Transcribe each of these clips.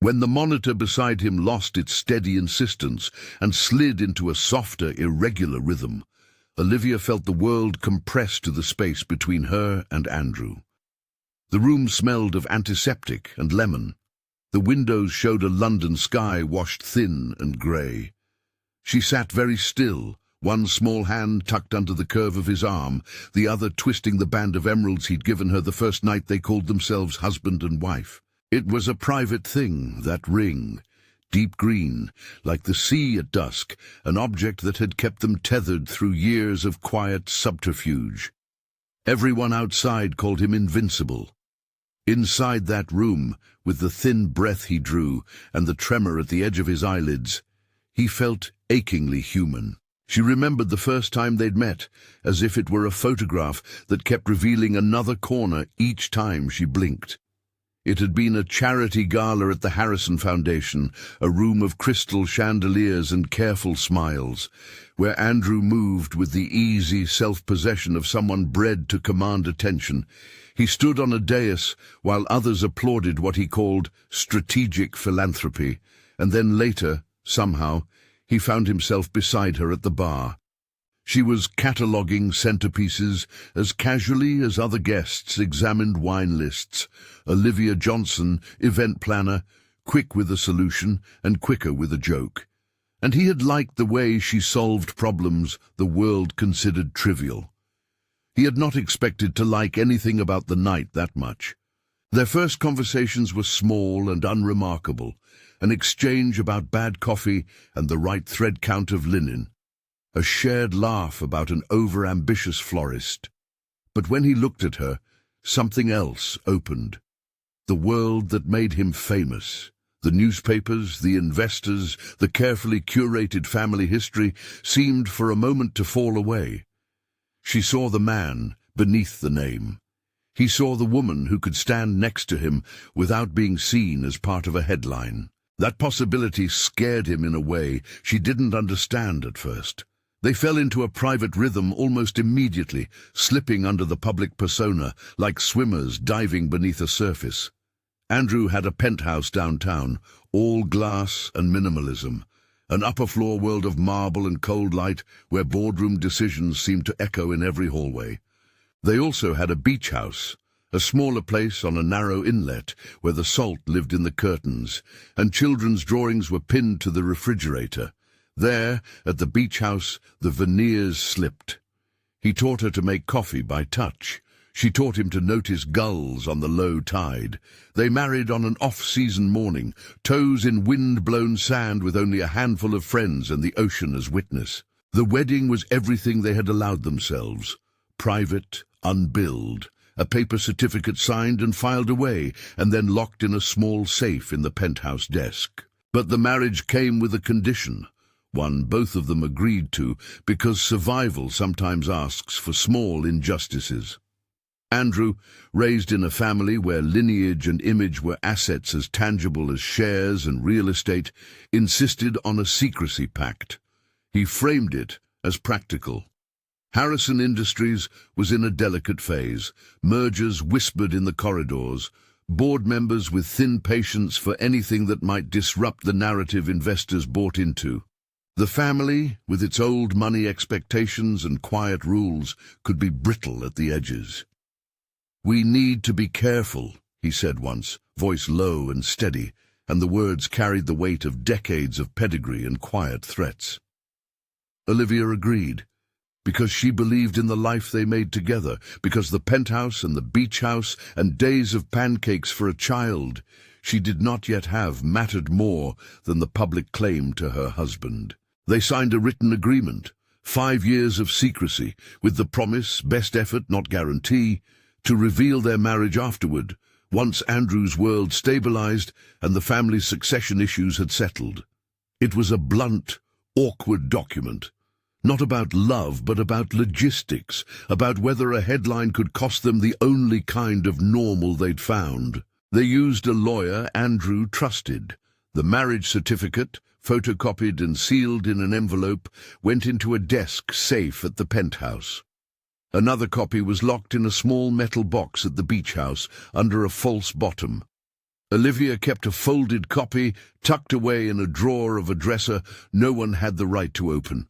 When the monitor beside him lost its steady insistence and slid into a softer, irregular rhythm, Olivia felt the world compress to the space between her and Andrew. The room smelled of antiseptic and lemon. The windows showed a London sky washed thin and grey. She sat very still, one small hand tucked under the curve of his arm, the other twisting the band of emeralds he'd given her the first night they called themselves husband and wife. It was a private thing, that ring, deep green, like the sea at dusk, an object that had kept them tethered through years of quiet subterfuge. Everyone outside called him invincible. Inside that room, with the thin breath he drew and the tremor at the edge of his eyelids, he felt achingly human. She remembered the first time they'd met, as if it were a photograph that kept revealing another corner each time she blinked. It had been a charity gala at the Harrison Foundation, a room of crystal chandeliers and careful smiles, where Andrew moved with the easy self-possession of someone bred to command attention. He stood on a dais while others applauded what he called strategic philanthropy, and then later, somehow, he found himself beside her at the bar. She was cataloguing centerpieces as casually as other guests examined wine lists. Olivia Johnson, event planner, quick with a solution and quicker with a joke. And he had liked the way she solved problems the world considered trivial. He had not expected to like anything about the night that much. Their first conversations were small and unremarkable, an exchange about bad coffee and the right thread count of linen, a shared laugh about an over-ambitious florist. But when he looked at her, something else opened. The world that made him famous. The newspapers, the investors, the carefully curated family history seemed for a moment to fall away. She saw the man beneath the name. He saw the woman who could stand next to him without being seen as part of a headline. That possibility scared him in a way she didn't understand at first. They fell into a private rhythm almost immediately, slipping under the public persona like swimmers diving beneath a surface. Andrew had a penthouse downtown, all glass and minimalism, an upper-floor world of marble and cold light where boardroom decisions seemed to echo in every hallway. They also had a beach house, a smaller place on a narrow inlet where the salt lived in the curtains, and children's drawings were pinned to the refrigerator. There, at the beach house, the veneers slipped. He taught her to make coffee by touch. She taught him to notice gulls on the low tide. They married on an off-season morning, toes in wind-blown sand with only a handful of friends and the ocean as witness. The wedding was everything they had allowed themselves. Private, unbilled, a paper certificate signed and filed away, and then locked in a small safe in the penthouse desk. But the marriage came with a condition, one both of them agreed to, because survival sometimes asks for small injustices. Andrew, raised in a family where lineage and image were assets as tangible as shares and real estate, insisted on a secrecy pact. He framed it as practical. Harrison Industries was in a delicate phase. Mergers whispered in the corridors, board members with thin patience for anything that might disrupt the narrative investors bought into. The family, with its old money expectations and quiet rules, could be brittle at the edges. "We need to be careful," he said once, voice low and steady, and the words carried the weight of decades of pedigree and quiet threats. Olivia agreed, because she believed in the life they made together, because the penthouse and the beach house and days of pancakes for a child she did not yet have mattered more than the public claim to her husband. They signed a written agreement, 5 years of secrecy, with the promise, best effort, not guarantee, to reveal their marriage afterward, once Andrew's world stabilized and the family's succession issues had settled. It was a blunt, awkward document, not about love but about logistics, about whether a headline could cost them the only kind of normal they'd found. They used a lawyer Andrew trusted. The marriage certificate, photocopied and sealed in an envelope, went into a desk safe at the penthouse. Another copy was locked in a small metal box at the beach house under a false bottom. Olivia kept a folded copy tucked away in a drawer of a dresser no one had the right to open.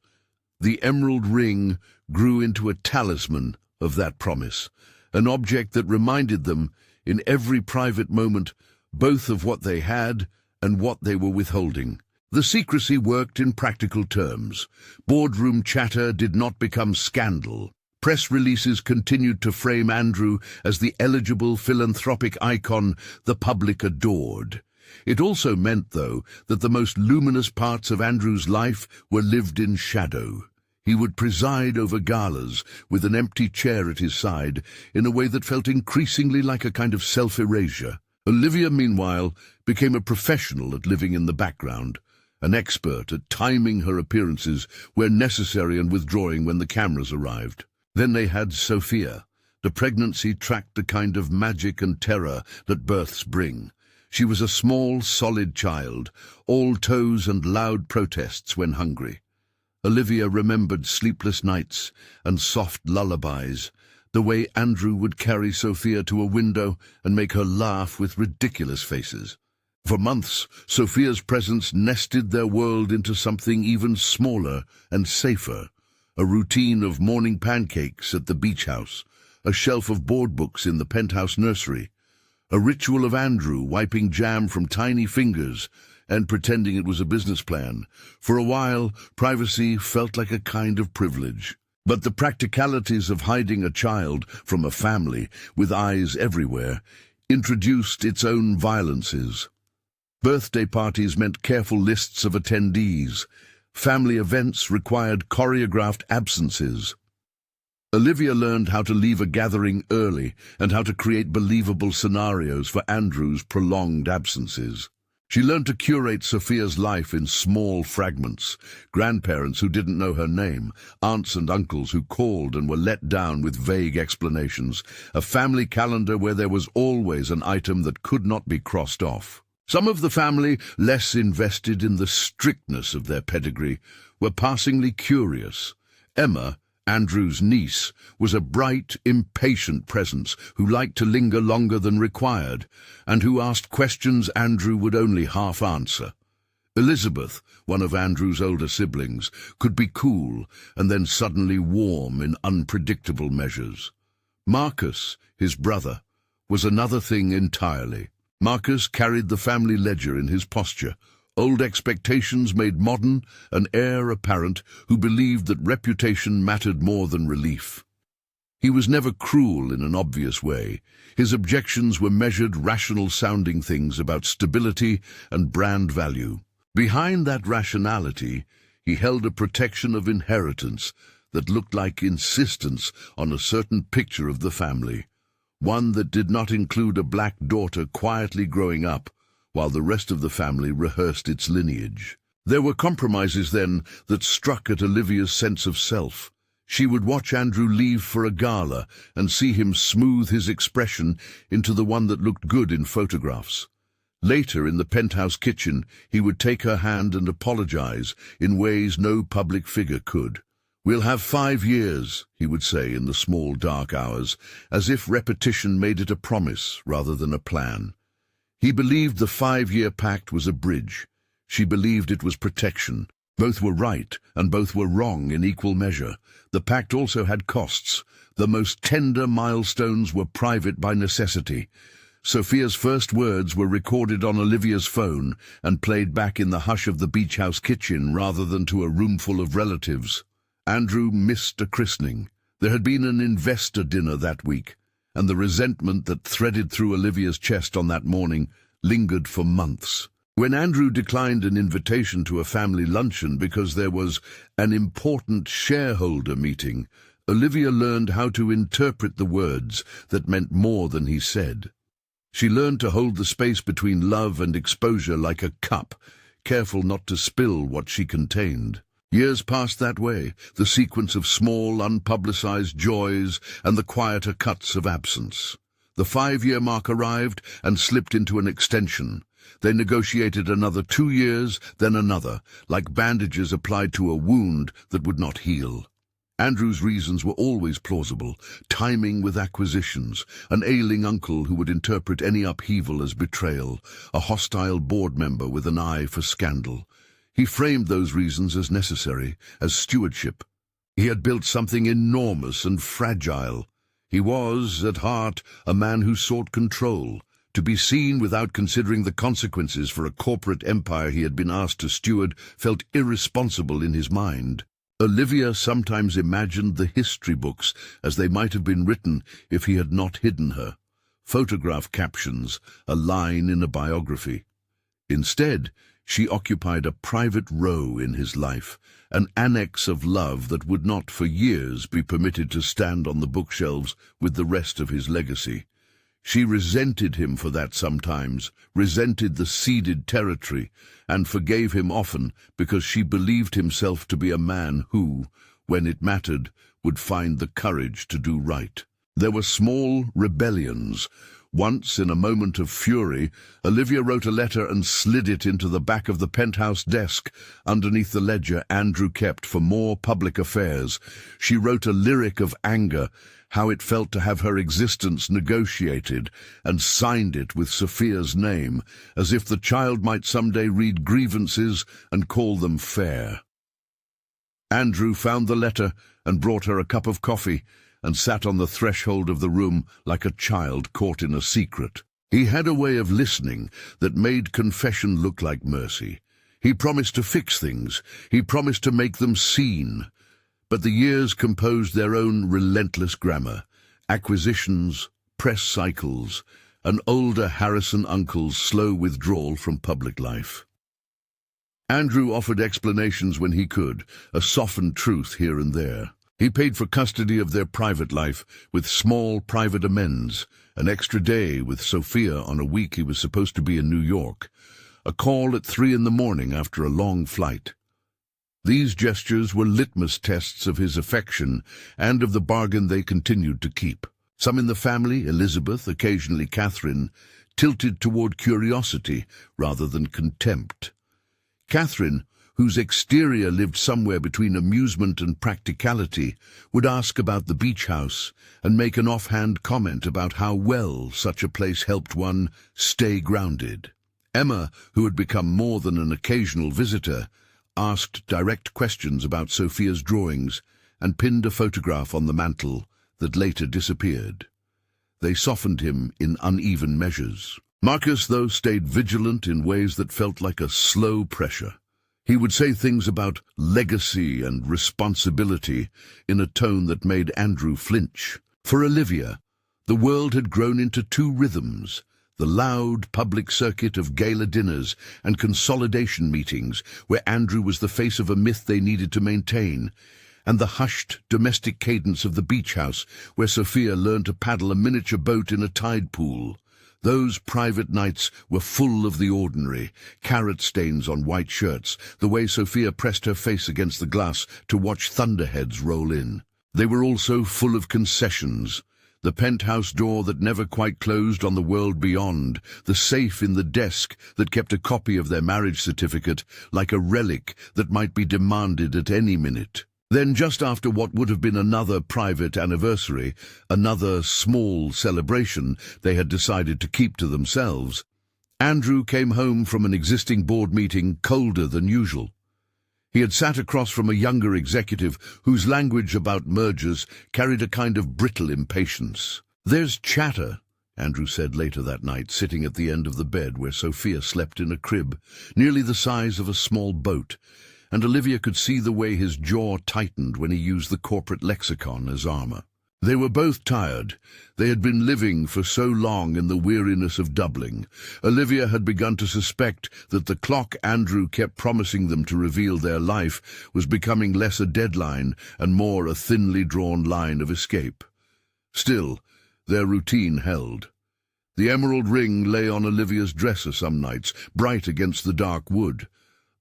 The emerald ring grew into a talisman of that promise, an object that reminded them, in every private moment, both of what they had and what they were withholding. The secrecy worked in practical terms. Boardroom chatter did not become scandal. Press releases continued to frame Andrew as the eligible philanthropic icon the public adored. It also meant, though, that the most luminous parts of Andrew's life were lived in shadow. He would preside over galas with an empty chair at his side in a way that felt increasingly like a kind of self-erasure. Olivia, meanwhile, became a professional at living in the background, an expert at timing her appearances where necessary and withdrawing when the cameras arrived. Then they had Sophia. The pregnancy tracked a kind of magic and terror that births bring. She was a small, solid child, all toes and loud protests when hungry. Olivia remembered sleepless nights and soft lullabies, the way Andrew would carry Sophia to a window and make her laugh with ridiculous faces. For months, Sophia's presence nested their world into something even smaller and safer. A routine of morning pancakes at the beach house, a shelf of board books in the penthouse nursery, a ritual of Andrew wiping jam from tiny fingers and pretending it was a business plan. For a while, privacy felt like a kind of privilege. But the practicalities of hiding a child from a family with eyes everywhere introduced its own violences. Birthday parties meant careful lists of attendees. Family events required choreographed absences. Olivia learned how to leave a gathering early and how to create believable scenarios for Andrew's prolonged absences. She learned to curate Sophia's life in small fragments, grandparents who didn't know her name, aunts and uncles who called and were let down with vague explanations, a family calendar where there was always an item that could not be crossed off. Some of the family, less invested in the strictness of their pedigree, were passingly curious. Emma, Andrew's niece, was a bright, impatient presence who liked to linger longer than required, and who asked questions Andrew would only half answer. Elizabeth, one of Andrew's older siblings, could be cool and then suddenly warm in unpredictable measures. Marcus, his brother, was another thing entirely. Marcus carried the family ledger in his posture, old expectations made modern, an heir apparent who believed that reputation mattered more than relief. He was never cruel in an obvious way. His objections were measured, rational-sounding things about stability and brand value. Behind that rationality, he held a protection of inheritance that looked like insistence on a certain picture of the family, one that did not include a black daughter quietly growing up while the rest of the family rehearsed its lineage. There were compromises, then, that struck at Olivia's sense of self. She would watch Andrew leave for a gala and see him smooth his expression into the one that looked good in photographs. Later, in the penthouse kitchen, he would take her hand and apologize in ways no public figure could. "We'll have 5 years," he would say in the small dark hours, as if repetition made it a promise rather than a plan. He believed the 5-year pact was a bridge. She believed it was protection. Both were right, and both were wrong in equal measure. The pact also had costs. The most tender milestones were private by necessity. Sophia's first words were recorded on Olivia's phone and played back in the hush of the beach house kitchen rather than to a roomful of relatives. Andrew missed a christening. There had been an investor dinner that week, and the resentment that threaded through Olivia's chest on that morning lingered for months. When Andrew declined an invitation to a family luncheon because there was an important shareholder meeting, Olivia learned how to interpret the words that meant more than he said. She learned to hold the space between love and exposure like a cup, careful not to spill what she contained. Years passed that way, the sequence of small, unpublicized joys and the quieter cuts of absence. The 5-year mark arrived and slipped into an extension. They negotiated another 2 years, then another, like bandages applied to a wound that would not heal. Andrew's reasons were always plausible: timing with acquisitions, an ailing uncle who would interpret any upheaval as betrayal, a hostile board member with an eye for scandal. He framed those reasons as necessary, as stewardship. He had built something enormous and fragile. He was, at heart, a man who sought control. To be seen without considering the consequences for a corporate empire he had been asked to steward felt irresponsible in his mind. Olivia sometimes imagined the history books as they might have been written if he had not hidden her. Photograph captions, a line in a biography. Instead, she occupied a private row in his life, an annex of love that would not for years be permitted to stand on the bookshelves with the rest of his legacy. She resented him for that sometimes, resented the ceded territory, and forgave him often because she believed himself to be a man who, when it mattered, would find the courage to do right. There were small rebellions. Once, in a moment of fury, Olivia wrote a letter and slid it into the back of the penthouse desk, underneath the ledger Andrew kept for more public affairs. She wrote a lyric of anger, how it felt to have her existence negotiated, and signed it with Sophia's name, as if the child might someday read grievances and call them fair. Andrew found the letter and brought her a cup of coffee, and sat on the threshold of the room like a child caught in a secret. He had a way of listening that made confession look like mercy. He promised to fix things. He promised to make them seen. But the years composed their own relentless grammar: acquisitions, press cycles, an older Harrison uncle's slow withdrawal from public life. Andrew offered explanations when he could, a softened truth here and there. He paid for custody of their private life with small private amends, an extra day with Sophia on a week he was supposed to be in New York, a call at 3 in the morning after a long flight. These gestures were litmus tests of his affection and of the bargain they continued to keep. Some in the family, Elizabeth, occasionally Catherine, tilted toward curiosity rather than contempt. Catherine, whose exterior lived somewhere between amusement and practicality, would ask about the beach house and make an offhand comment about how well such a place helped one stay grounded. Emma, who had become more than an occasional visitor, asked direct questions about Sophia's drawings and pinned a photograph on the mantel that later disappeared. They softened him in uneven measures. Marcus, though, stayed vigilant in ways that felt like a slow pressure. He would say things about legacy and responsibility in a tone that made Andrew flinch. For Olivia, the world had grown into two rhythms: the loud public circuit of gala dinners and consolidation meetings, where Andrew was the face of a myth they needed to maintain, and the hushed domestic cadence of the beach house, where Sophia learned to paddle a miniature boat in a tide pool. Those private nights were full of the ordinary: carrot stains on white shirts, the way Sophia pressed her face against the glass to watch thunderheads roll in. They were also full of concessions: the penthouse door that never quite closed on the world beyond, the safe in the desk that kept a copy of their marriage certificate like a relic that might be demanded at any minute. Then, just after what would have been another private anniversary, another small celebration they had decided to keep to themselves, Andrew came home from an existing board meeting colder than usual. He had sat across from a younger executive whose language about mergers carried a kind of brittle impatience. "There's chatter," Andrew said later that night, sitting at the end of the bed where Sophia slept in a crib, nearly the size of a small boat, and Olivia could see the way his jaw tightened when he used the corporate lexicon as armor. They were both tired. They had been living for so long in the weariness of doubling. Olivia had begun to suspect that the clock Andrew kept promising them to reveal their life was becoming less a deadline and more a thinly drawn line of escape. Still, their routine held. The emerald ring lay on Olivia's dresser some nights, bright against the dark wood.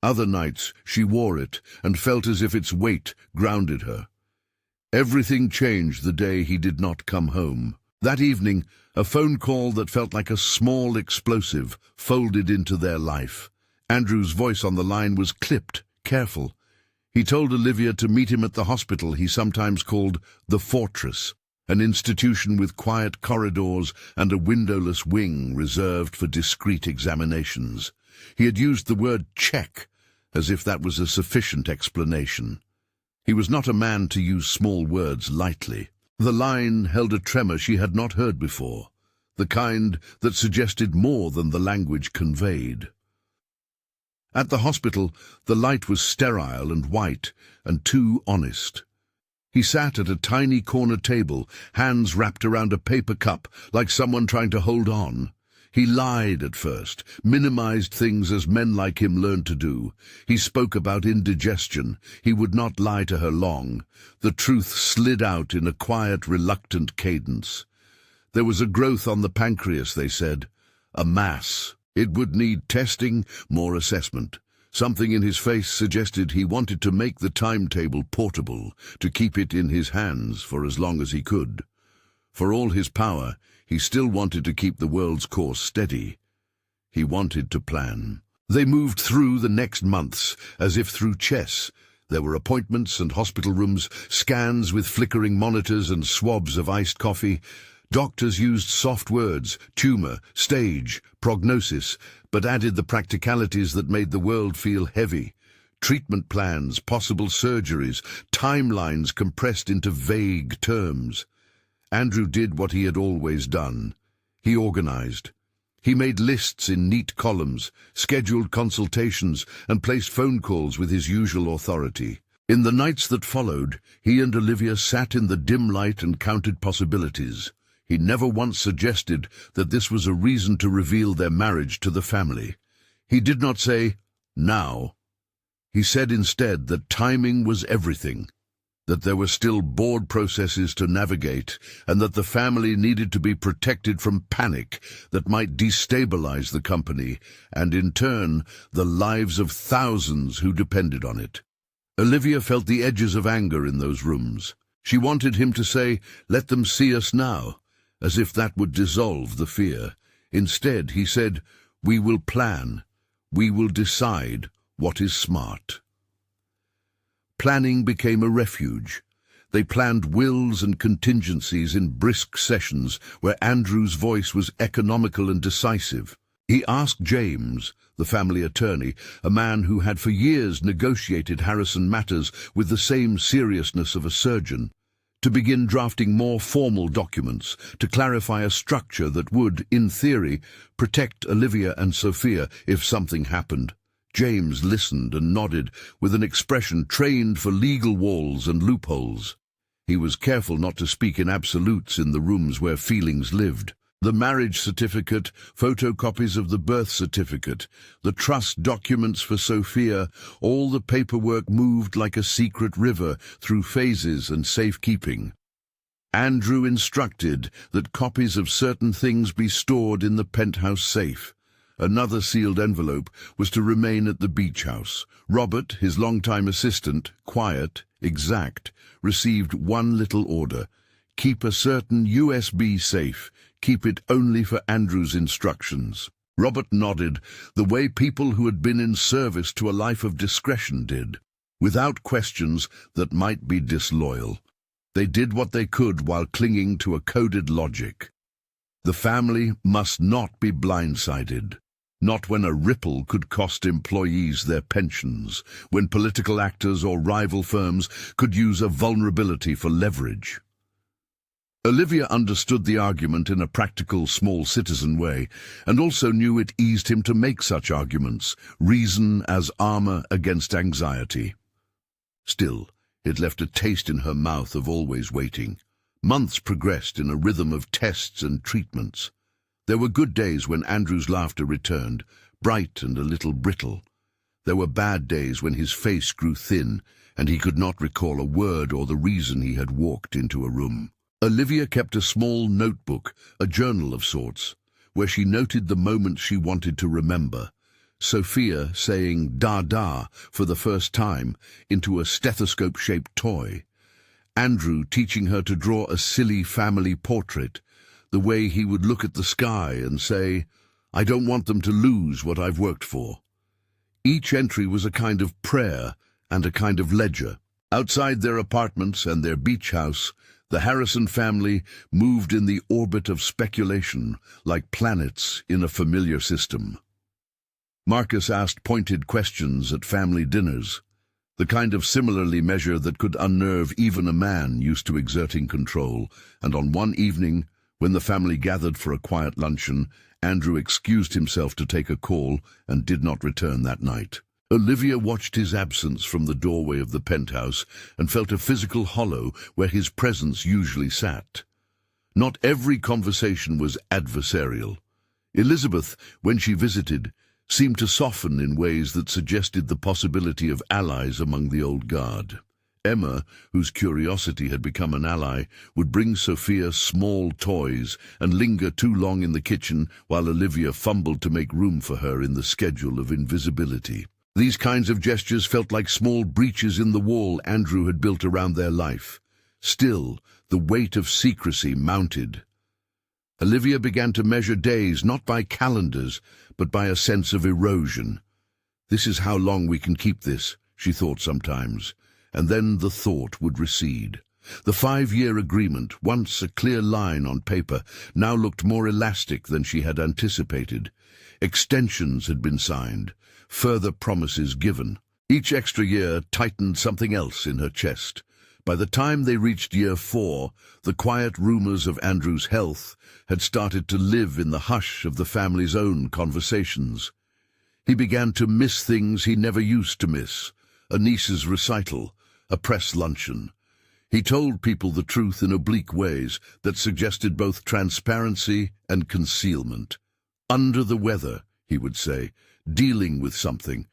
Other nights she wore it and felt as if its weight grounded her. Everything changed the day he did not come home. That evening, a phone call that felt like a small explosive folded into their life. Andrew's voice on the line was clipped, careful. He told Olivia to meet him at the hospital he sometimes called the Fortress, an institution with quiet corridors and a windowless wing reserved for discreet examinations. He had used the word check, as if that was a sufficient explanation. He was not a man to use small words lightly. The line held a tremor she had not heard before, the kind that suggested more than the language conveyed. At the hospital, the light was sterile and white, and too honest. He sat at a tiny corner table, hands wrapped around a paper cup, like someone trying to hold on. He lied at first, minimized things as men like him learned to do. He spoke about indigestion. He would not lie to her long. The truth slid out in a quiet, reluctant cadence. There was a growth on the pancreas, they said. A mass. It would need testing, more assessment. Something in his face suggested he wanted to make the timetable portable, to keep it in his hands for as long as he could. For all his power, he still wanted to keep the world's course steady. He wanted to plan. They moved through the next months, as if through chess. There were appointments and hospital rooms, scans with flickering monitors and swabs of iced coffee. Doctors used soft words, tumor, stage, prognosis, but added the practicalities that made the world feel heavy. Treatment plans, possible surgeries, timelines compressed into vague terms. Andrew did what he had always done. He organized. He made lists in neat columns, scheduled consultations, and placed phone calls with his usual authority. In the nights that followed, he and Olivia sat in the dim light and counted possibilities. He never once suggested that this was a reason to reveal their marriage to the family. He did not say, now. He said instead that timing was everything, that there were still board processes to navigate, and that the family needed to be protected from panic that might destabilize the company, and in turn, the lives of thousands who depended on it. Olivia felt the edges of anger in those rooms. She wanted him to say, "Let them see us now," as if that would dissolve the fear. Instead, he said, "We will plan. We will decide what is smart." Planning became a refuge. They planned wills and contingencies in brisk sessions where Andrew's voice was economical and decisive. He asked James, the family attorney, a man who had for years negotiated Harrison matters with the same seriousness of a surgeon, to begin drafting more formal documents, to clarify a structure that would, in theory, protect Olivia and Sophia if something happened. James listened and nodded with an expression trained for legal walls and loopholes. He was careful not to speak in absolutes in the rooms where feelings lived. The marriage certificate, photocopies of the birth certificate, the trust documents for Sophia, all the paperwork moved like a secret river through phases and safekeeping. Andrew instructed that copies of certain things be stored in the penthouse safe. Another sealed envelope was to remain at the beach house. Robert, his longtime assistant, quiet, exact, received one little order: keep a certain USB safe. Keep it only for Andrew's instructions. Robert nodded, the way people who had been in service to a life of discretion did, without questions that might be disloyal. They did what they could while clinging to a coded logic. The family must not be blindsided. Not when a ripple could cost employees their pensions, when political actors or rival firms could use a vulnerability for leverage. Olivia understood the argument in a practical, small citizen way, and also knew it eased him to make such arguments, reason as armor against anxiety. Still, it left a taste in her mouth of always waiting. Months progressed in a rhythm of tests and treatments. There were good days when Andrew's laughter returned, bright and a little brittle. There were bad days when his face grew thin, and he could not recall a word or the reason he had walked into a room. Olivia kept a small notebook, a journal of sorts, where she noted the moments she wanted to remember. Sophia saying "da-da" for the first time into a stethoscope-shaped toy. Andrew teaching her to draw a silly family portrait, the way he would look at the sky and say, "I don't want them to lose what I've worked for." Each entry was a kind of prayer, and a kind of ledger. Outside their apartments and their beach house, the Harrison family moved in the orbit of speculation, like planets in a familiar system. Marcus asked pointed questions at family dinners, the kind of similarly measure that could unnerve even a man used to exerting control, and on one evening, when the family gathered for a quiet luncheon, Andrew excused himself to take a call and did not return that night. Olivia watched his absence from the doorway of the penthouse and felt a physical hollow where his presence usually sat. Not every conversation was adversarial. Elizabeth, when she visited, seemed to soften in ways that suggested the possibility of allies among the old guard. Emma, whose curiosity had become an ally, would bring Sophia small toys and linger too long in the kitchen while Olivia fumbled to make room for her in the schedule of invisibility. These kinds of gestures felt like small breaches in the wall Andrew had built around their life. Still, the weight of secrecy mounted. Olivia began to measure days not by calendars, but by a sense of erosion. "This is how long we can keep this," she thought sometimes, and then the thought would recede. The 5-year agreement, once a clear line on paper, now looked more elastic than she had anticipated. Extensions had been signed, further promises given. Each extra year tightened something else in her chest. By the time they reached year 4, the quiet rumors of Andrew's health had started to live in the hush of the family's own conversations. He began to miss things he never used to miss: a niece's recital, a press luncheon. He told people the truth in oblique ways that suggested both transparency and concealment. "Under the weather," he would say, "dealing with something."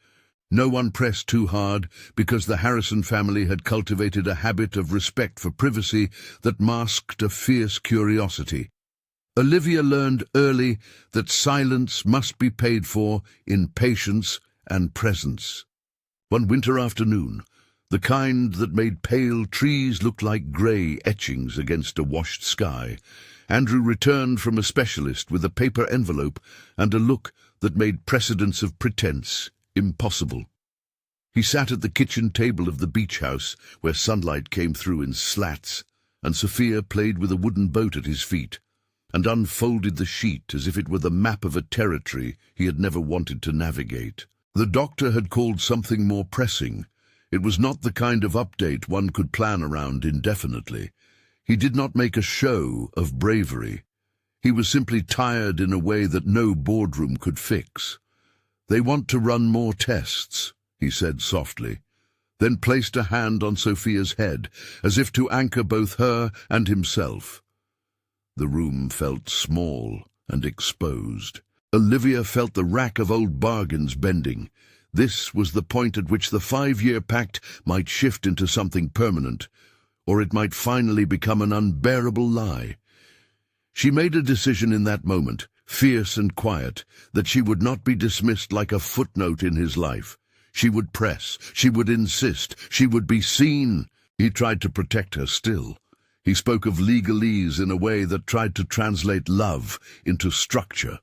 No one pressed too hard, because the Harrison family had cultivated a habit of respect for privacy that masked a fierce curiosity. Olivia learned early that silence must be paid for in patience and presence. One winter afternoon, the kind that made pale trees look like grey etchings against a washed sky, Andrew returned from a specialist with a paper envelope and a look that made precedence of pretense impossible. He sat at the kitchen table of the beach house, where sunlight came through in slats, and Sophia played with a wooden boat at his feet, and unfolded the sheet as if it were the map of a territory he had never wanted to navigate. The doctor had called something more pressing. It was not the kind of update one could plan around indefinitely. He did not make a show of bravery. He was simply tired in a way that no boardroom could fix. "They want to run more tests," he said softly, then placed a hand on Sophia's head, as if to anchor both her and himself. The room felt small and exposed. Olivia felt the rack of old bargains bending. This was the point at which the 5-year pact might shift into something permanent, or it might finally become an unbearable lie. She made a decision in that moment, fierce and quiet, that she would not be dismissed like a footnote in his life. She would press, she would insist, she would be seen. He tried to protect her still. He spoke of legalese in a way that tried to translate love into structure.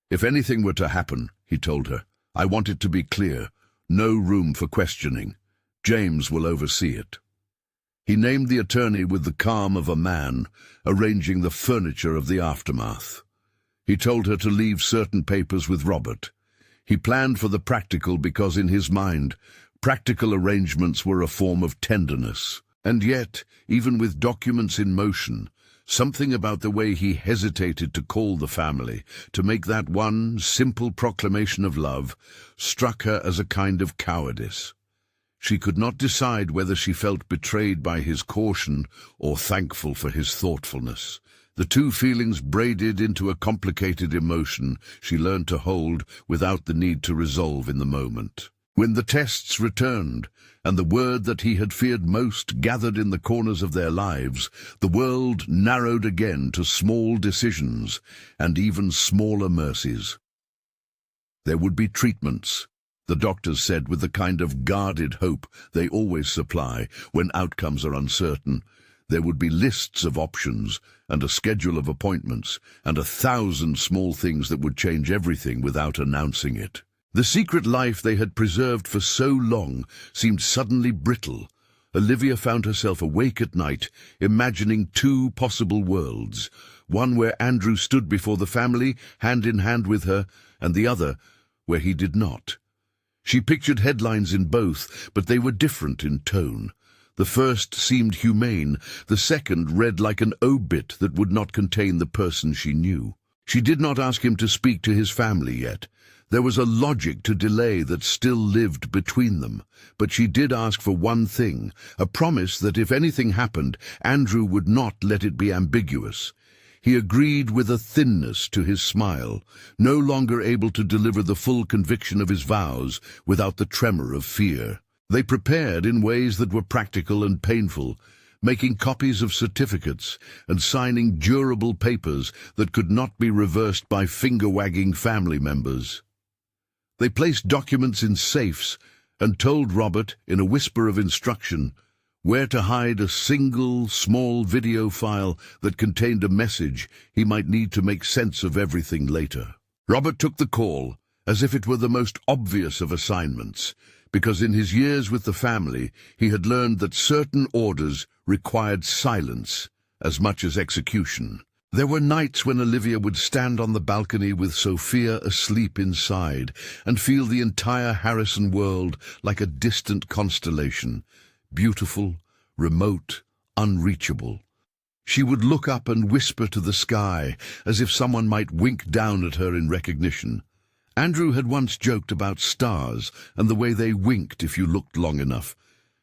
"If anything were to happen," he told her, "I want it to be clear. No room for questioning. James will oversee it." He named the attorney with the calm of a man, arranging the furniture of the aftermath. He told her to leave certain papers with Robert. He planned for the practical because, in his mind, practical arrangements were a form of tenderness. And yet, even with documents in motion, something about the way he hesitated to call the family, to make that one simple proclamation of love, struck her as a kind of cowardice. She could not decide whether she felt betrayed by his caution or thankful for his thoughtfulness. The two feelings braided into a complicated emotion she learned to hold without the need to resolve in the moment. When the tests returned, and the word that he had feared most gathered in the corners of their lives, the world narrowed again to small decisions and even smaller mercies. There would be treatments, the doctors said with the kind of guarded hope they always supply when outcomes are uncertain. There would be lists of options and a schedule of appointments and 1,000 small things that would change everything without announcing it. The secret life they had preserved for so long seemed suddenly brittle. Olivia found herself awake at night, imagining two possible worlds, one where Andrew stood before the family, hand in hand with her, and the other where he did not. She pictured headlines in both, but they were different in tone. The first seemed humane, the second read like an obit that would not contain the person she knew. She did not ask him to speak to his family yet. There was a logic to delay that still lived between them, but she did ask for one thing, a promise that if anything happened, Andrew would not let it be ambiguous. He agreed with a thinness to his smile, no longer able to deliver the full conviction of his vows without the tremor of fear. They prepared in ways that were practical and painful, making copies of certificates and signing durable papers that could not be reversed by finger-wagging family members. They placed documents in safes and told Robert, in a whisper of instruction, where to hide a single, small video file that contained a message he might need to make sense of everything later. Robert took the call, as if it were the most obvious of assignments, because in his years with the family he had learned that certain orders required silence as much as execution. There were nights when Olivia would stand on the balcony with Sophia asleep inside and feel the entire Harrison world like a distant constellation, beautiful, remote, unreachable. She would look up and whisper to the sky as if someone might wink down at her in recognition. Andrew had once joked about stars and the way they winked if you looked long enough.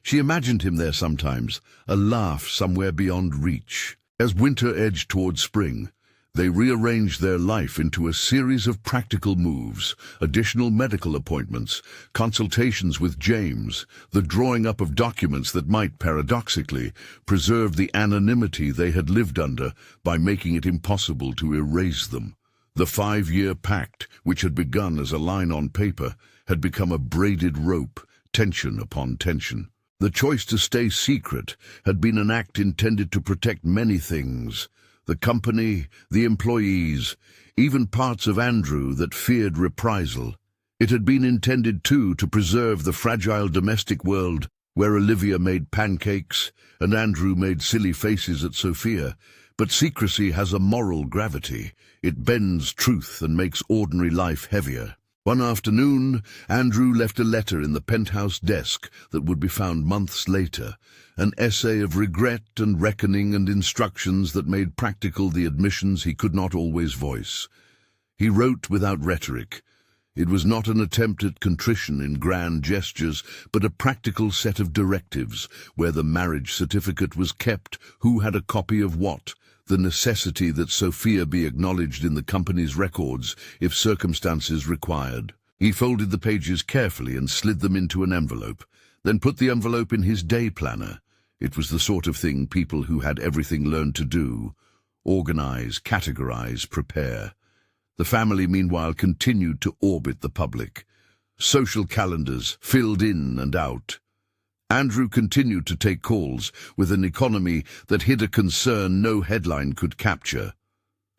She imagined him there sometimes, a laugh somewhere beyond reach. As winter edged toward spring, they rearranged their life into a series of practical moves, additional medical appointments, consultations with James, the drawing up of documents that might, paradoxically, preserve the anonymity they had lived under by making it impossible to erase them. The 5-year pact, which had begun as a line on paper, had become a braided rope, tension upon tension. The choice to stay secret had been an act intended to protect many things: the company, the employees, even parts of Andrew that feared reprisal. It had been intended, too, to preserve the fragile domestic world where Olivia made pancakes and Andrew made silly faces at Sophia. But secrecy has a moral gravity. It bends truth and makes ordinary life heavier. One afternoon, Andrew left a letter in the penthouse desk that would be found months later, an essay of regret and reckoning and instructions that made practical the admissions he could not always voice. He wrote without rhetoric. It was not an attempt at contrition in grand gestures, but a practical set of directives, where the marriage certificate was kept, who had a copy of what, the necessity that Sophia be acknowledged in the company's records if circumstances required. He folded the pages carefully and slid them into an envelope, then put the envelope in his day planner. It was the sort of thing people who had everything learned to do: organize, categorize, prepare. The family, meanwhile, continued to orbit the public. Social calendars filled in and out. Andrew continued to take calls with an economy that hid a concern no headline could capture.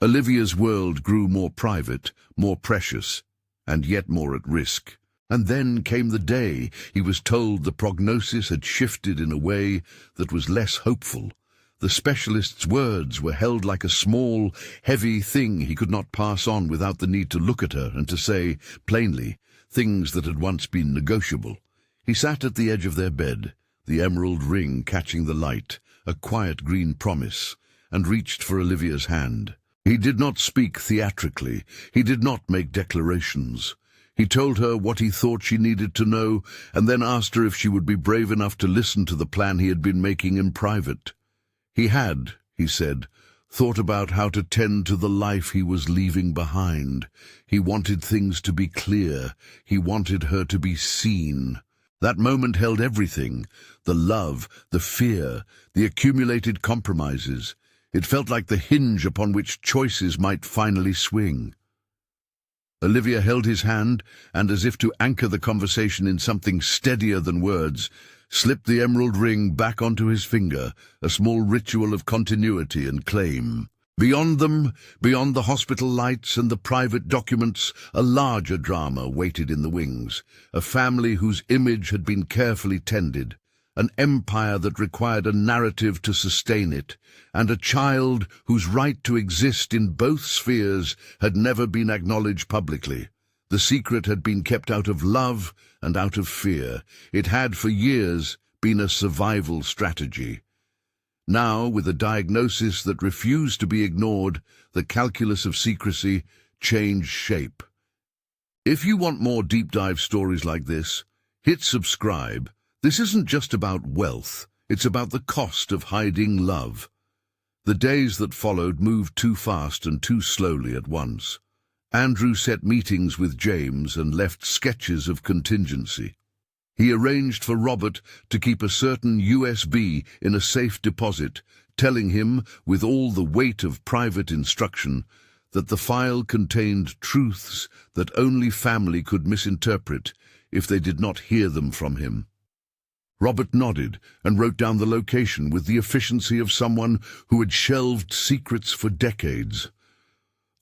Olivia's world grew more private, more precious, and yet more at risk. And then came the day he was told the prognosis had shifted in a way that was less hopeful. The specialist's words were held like a small, heavy thing he could not pass on without the need to look at her and to say, plainly, things that had once been negotiable. He sat at the edge of their bed, the emerald ring catching the light, a quiet green promise, and reached for Olivia's hand. He did not speak theatrically. He did not make declarations. He told her what he thought she needed to know, and then asked her if she would be brave enough to listen to the plan he had been making in private. He had, he said, thought about how to tend to the life he was leaving behind. He wanted things to be clear. He wanted her to be seen. That moment held everything: the love, the fear, the accumulated compromises. It felt like the hinge upon which choices might finally swing. Olivia held his hand, and as if to anchor the conversation in something steadier than words, slipped the emerald ring back onto his finger, a small ritual of continuity and claim. Beyond them, beyond the hospital lights and the private documents, a larger drama waited in the wings. A family whose image had been carefully tended, an empire that required a narrative to sustain it, and a child whose right to exist in both spheres had never been acknowledged publicly. The secret had been kept out of love and out of fear. It had, for years, been a survival strategy. Now, with a diagnosis that refused to be ignored, the calculus of secrecy changed shape. If you want more deep-dive stories like this, hit subscribe. This isn't just about wealth, it's about the cost of hiding love. The days that followed moved too fast and too slowly at once. Andrew set meetings with James and left sketches of contingency. He arranged for Robert to keep a certain USB in a safe deposit, telling him, with all the weight of private instruction, that the file contained truths that only family could misinterpret if they did not hear them from him. Robert nodded and wrote down the location with the efficiency of someone who had shelved secrets for decades.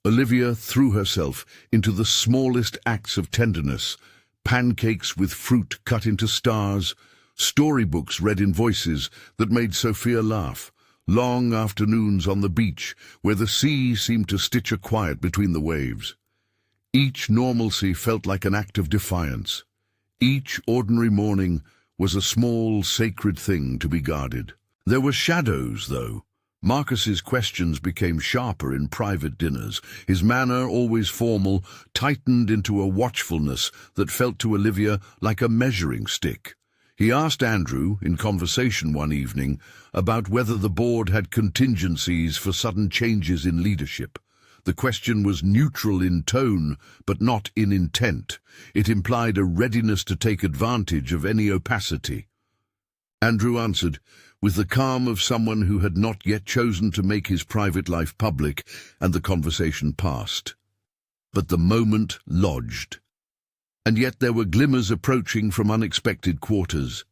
Olivia threw herself into the smallest acts of tenderness: pancakes with fruit cut into stars, storybooks read in voices that made Sophia laugh, long afternoons on the beach where the sea seemed to stitch a quiet between the waves. Each normalcy felt like an act of defiance. Each ordinary morning was a small, sacred thing to be guarded. There were shadows, though. Marcus's questions became sharper in private dinners. His manner, always formal, tightened into a watchfulness that felt to Olivia like a measuring stick. He asked Andrew, in conversation one evening, about whether the board had contingencies for sudden changes in leadership. The question was neutral in tone, but not in intent. It implied a readiness to take advantage of any opacity. Andrew answered, with the calm of someone who had not yet chosen to make his private life public, and the conversation passed. But the moment lodged. And yet there were glimmers approaching from unexpected quarters.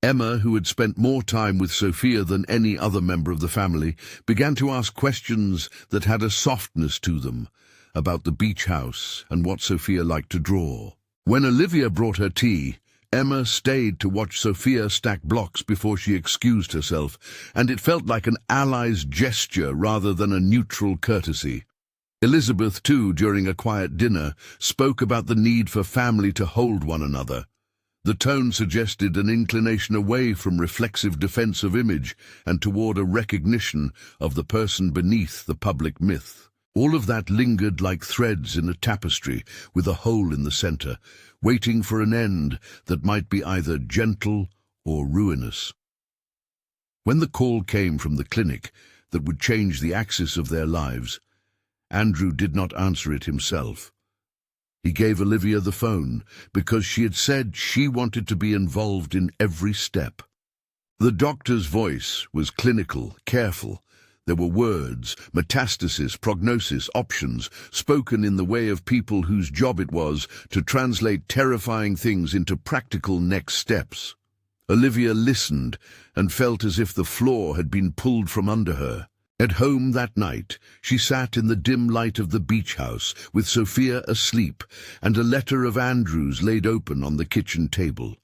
Emma, who had spent more time with Sophia than any other member of the family, began to ask questions that had a softness to them, about the beach house and what Sophia liked to draw. When Olivia brought her tea, Emma stayed to watch Sophia stack blocks before she excused herself, and it felt like an ally's gesture rather than a neutral courtesy. Elizabeth, too, during a quiet dinner, spoke about the need for family to hold one another. The tone suggested an inclination away from reflexive defense of image and toward a recognition of the person beneath the public myth. All of that lingered like threads in a tapestry with a hole in the center, waiting for an end that might be either gentle or ruinous. When the call came from the clinic that would change the axis of their lives, Andrew did not answer it himself. He gave Olivia the phone because she had said she wanted to be involved in every step. The doctor's voice was clinical, careful. There were words, metastasis, prognosis, options, spoken in the way of people whose job it was to translate terrifying things into practical next steps. Olivia listened and felt as if the floor had been pulled from under her. At home that night, she sat in the dim light of the beach house with Sophia asleep and a letter of Andrew's laid open on the kitchen table.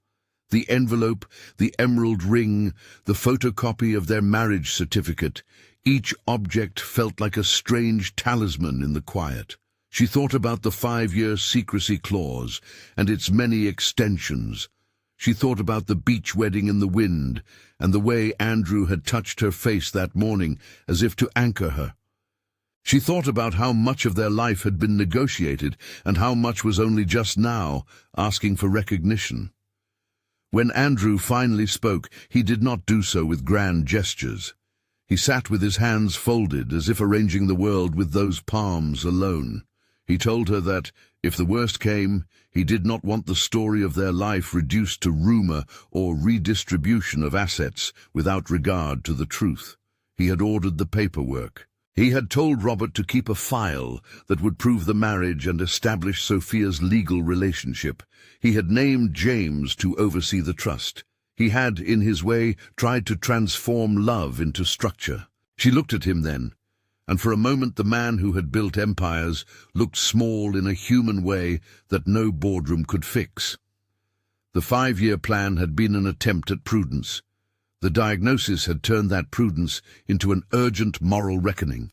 The envelope, the emerald ring, the photocopy of their marriage certificate, each object felt like a strange talisman in the quiet. She thought about the 5-year secrecy clause and its many extensions. She thought about the beach wedding in the wind and the way Andrew had touched her face that morning as if to anchor her. She thought about how much of their life had been negotiated and how much was only just now asking for recognition. When Andrew finally spoke, he did not do so with grand gestures. He sat with his hands folded, as if arranging the world with those palms alone. He told her that, if the worst came, he did not want the story of their life reduced to rumor or redistribution of assets without regard to the truth. He had ordered the paperwork. He had told Robert to keep a file that would prove the marriage and establish Sophia's legal relationship. He had named James to oversee the trust. He had, in his way, tried to transform love into structure. She looked at him then, And for a moment the man who had built empires looked small in a human way that no boardroom could fix. The 5-year plan had been an attempt at prudence. The diagnosis had turned that prudence into an urgent moral reckoning.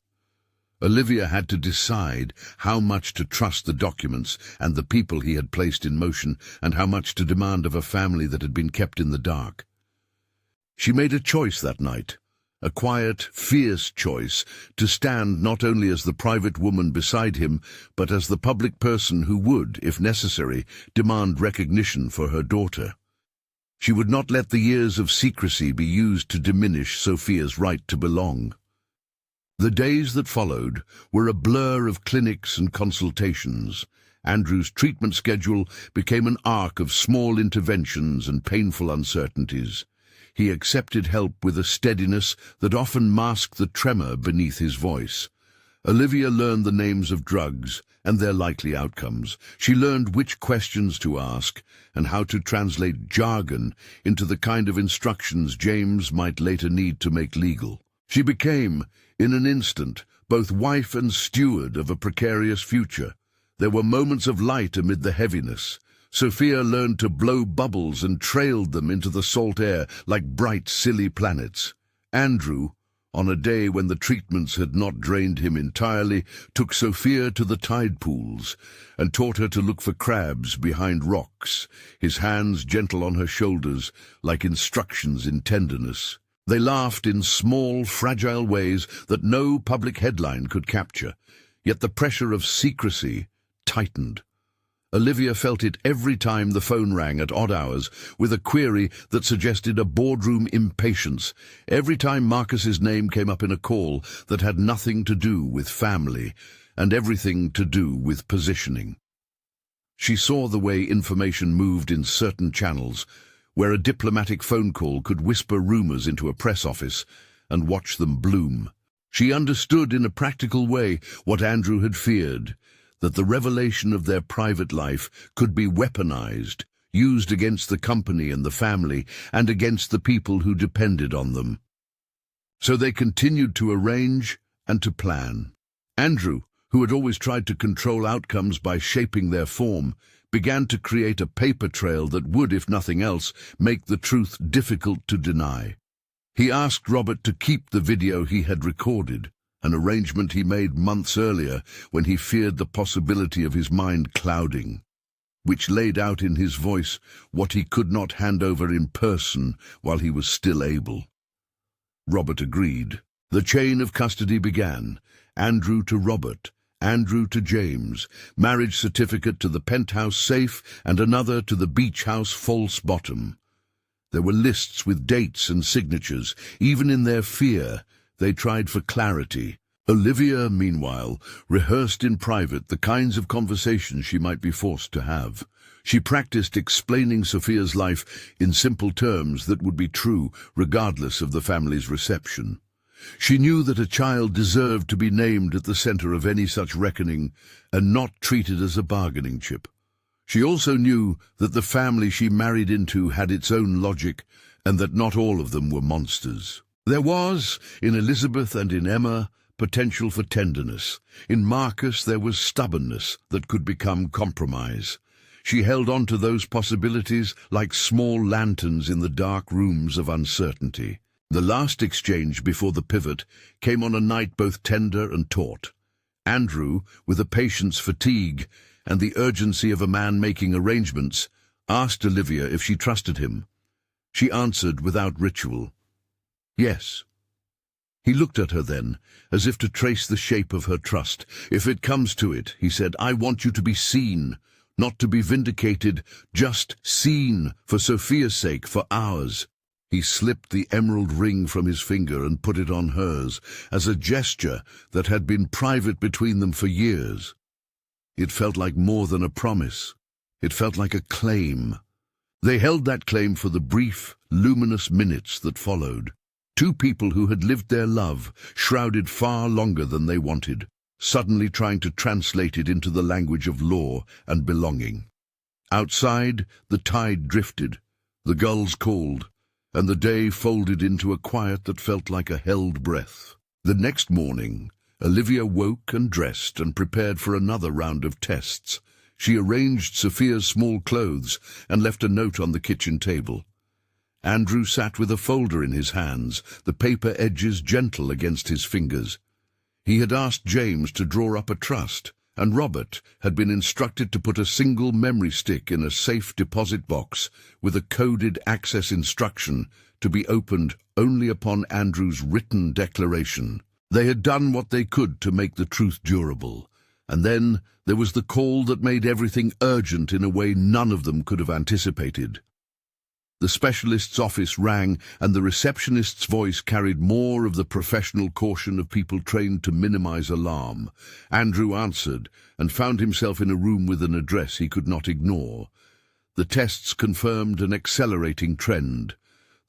Olivia had to decide how much to trust the documents and the people he had placed in motion, and how much to demand of a family that had been kept in the dark. She made a choice that night, a quiet, fierce choice, to stand not only as the private woman beside him, but as the public person who would, if necessary, demand recognition for her daughter. She would not let the years of secrecy be used to diminish Sophia's right to belong. The days that followed were a blur of clinics and consultations. Andrew's treatment schedule became an arc of small interventions and painful uncertainties. He accepted help with a steadiness that often masked the tremor beneath his voice. Olivia learned the names of drugs and their likely outcomes. She learned which questions to ask and how to translate jargon into the kind of instructions James might later need to make legal. She became, in an instant, both wife and steward of a precarious future. There were moments of light amid the heaviness. Sophia learned to blow bubbles and trailed them into the salt air like bright, silly planets. Andrew, on a day when the treatments had not drained him entirely, took Sophia to the tide pools and taught her to look for crabs behind rocks, his hands gentle on her shoulders like instructions in tenderness. They laughed in small, fragile ways that no public headline could capture, yet the pressure of secrecy tightened. Olivia felt it every time the phone rang at odd hours with a query that suggested a boardroom impatience, every time Marcus's name came up in a call that had nothing to do with family and everything to do with positioning. She saw the way information moved in certain channels, where a diplomatic phone call could whisper rumors into a press office and watch them bloom. She understood in a practical way what Andrew had feared, that the revelation of their private life could be weaponized, used against the company and the family, and against the people who depended on them. So they continued to arrange and to plan. Andrew, who had always tried to control outcomes by shaping their form, began to create a paper trail that would, if nothing else, make the truth difficult to deny. He asked Robert to keep the video he had recorded, an arrangement he made months earlier when he feared the possibility of his mind clouding, which laid out in his voice what he could not hand over in person while he was still able. Robert agreed. The chain of custody began. Andrew to Robert, Andrew to James, marriage certificate to the penthouse safe and another to the beach house false bottom. There were lists with dates and signatures. Even in their fear, they tried for clarity. Olivia, meanwhile, rehearsed in private the kinds of conversations she might be forced to have. She practiced explaining Sophia's life in simple terms that would be true regardless of the family's reception. She knew that a child deserved to be named at the center of any such reckoning and not treated as a bargaining chip. She also knew that the family she married into had its own logic and that not all of them were monsters. There was, in Elizabeth and in Emma, potential for tenderness. In Marcus there was stubbornness that could become compromise. She held on to those possibilities like small lanterns in the dark rooms of uncertainty. The last exchange before the pivot came on a night both tender and taut. Andrew, with a patient's fatigue and the urgency of a man making arrangements, asked Olivia if she trusted him. She answered without ritual, "Yes." He looked at her then, as if to trace the shape of her trust. "If it comes to it," he said, "I want you to be seen, not to be vindicated, just seen, for Sophia's sake, for ours." He slipped the emerald ring from his finger and put it on hers, as a gesture that had been private between them for years. It felt like more than a promise. It felt like a claim. They held that claim for the brief, luminous minutes that followed. Two people who had lived their love, shrouded far longer than they wanted, suddenly trying to translate it into the language of law and belonging. Outside, the tide drifted, the gulls called, and the day folded into a quiet that felt like a held breath. The next morning, Olivia woke and dressed and prepared for another round of tests. She arranged Sophia's small clothes and left a note on the kitchen table. Andrew sat with a folder in his hands, the paper edges gentle against his fingers. He had asked James to draw up a trust, and Robert had been instructed to put a single memory stick in a safe deposit box with a coded access instruction to be opened only upon Andrew's written declaration. They had done what they could to make the truth durable, and then there was the call that made everything urgent in a way none of them could have anticipated. The specialist's office rang, and the receptionist's voice carried more of the professional caution of people trained to minimize alarm. Andrew answered, and found himself in a room with an address he could not ignore. The tests confirmed an accelerating trend.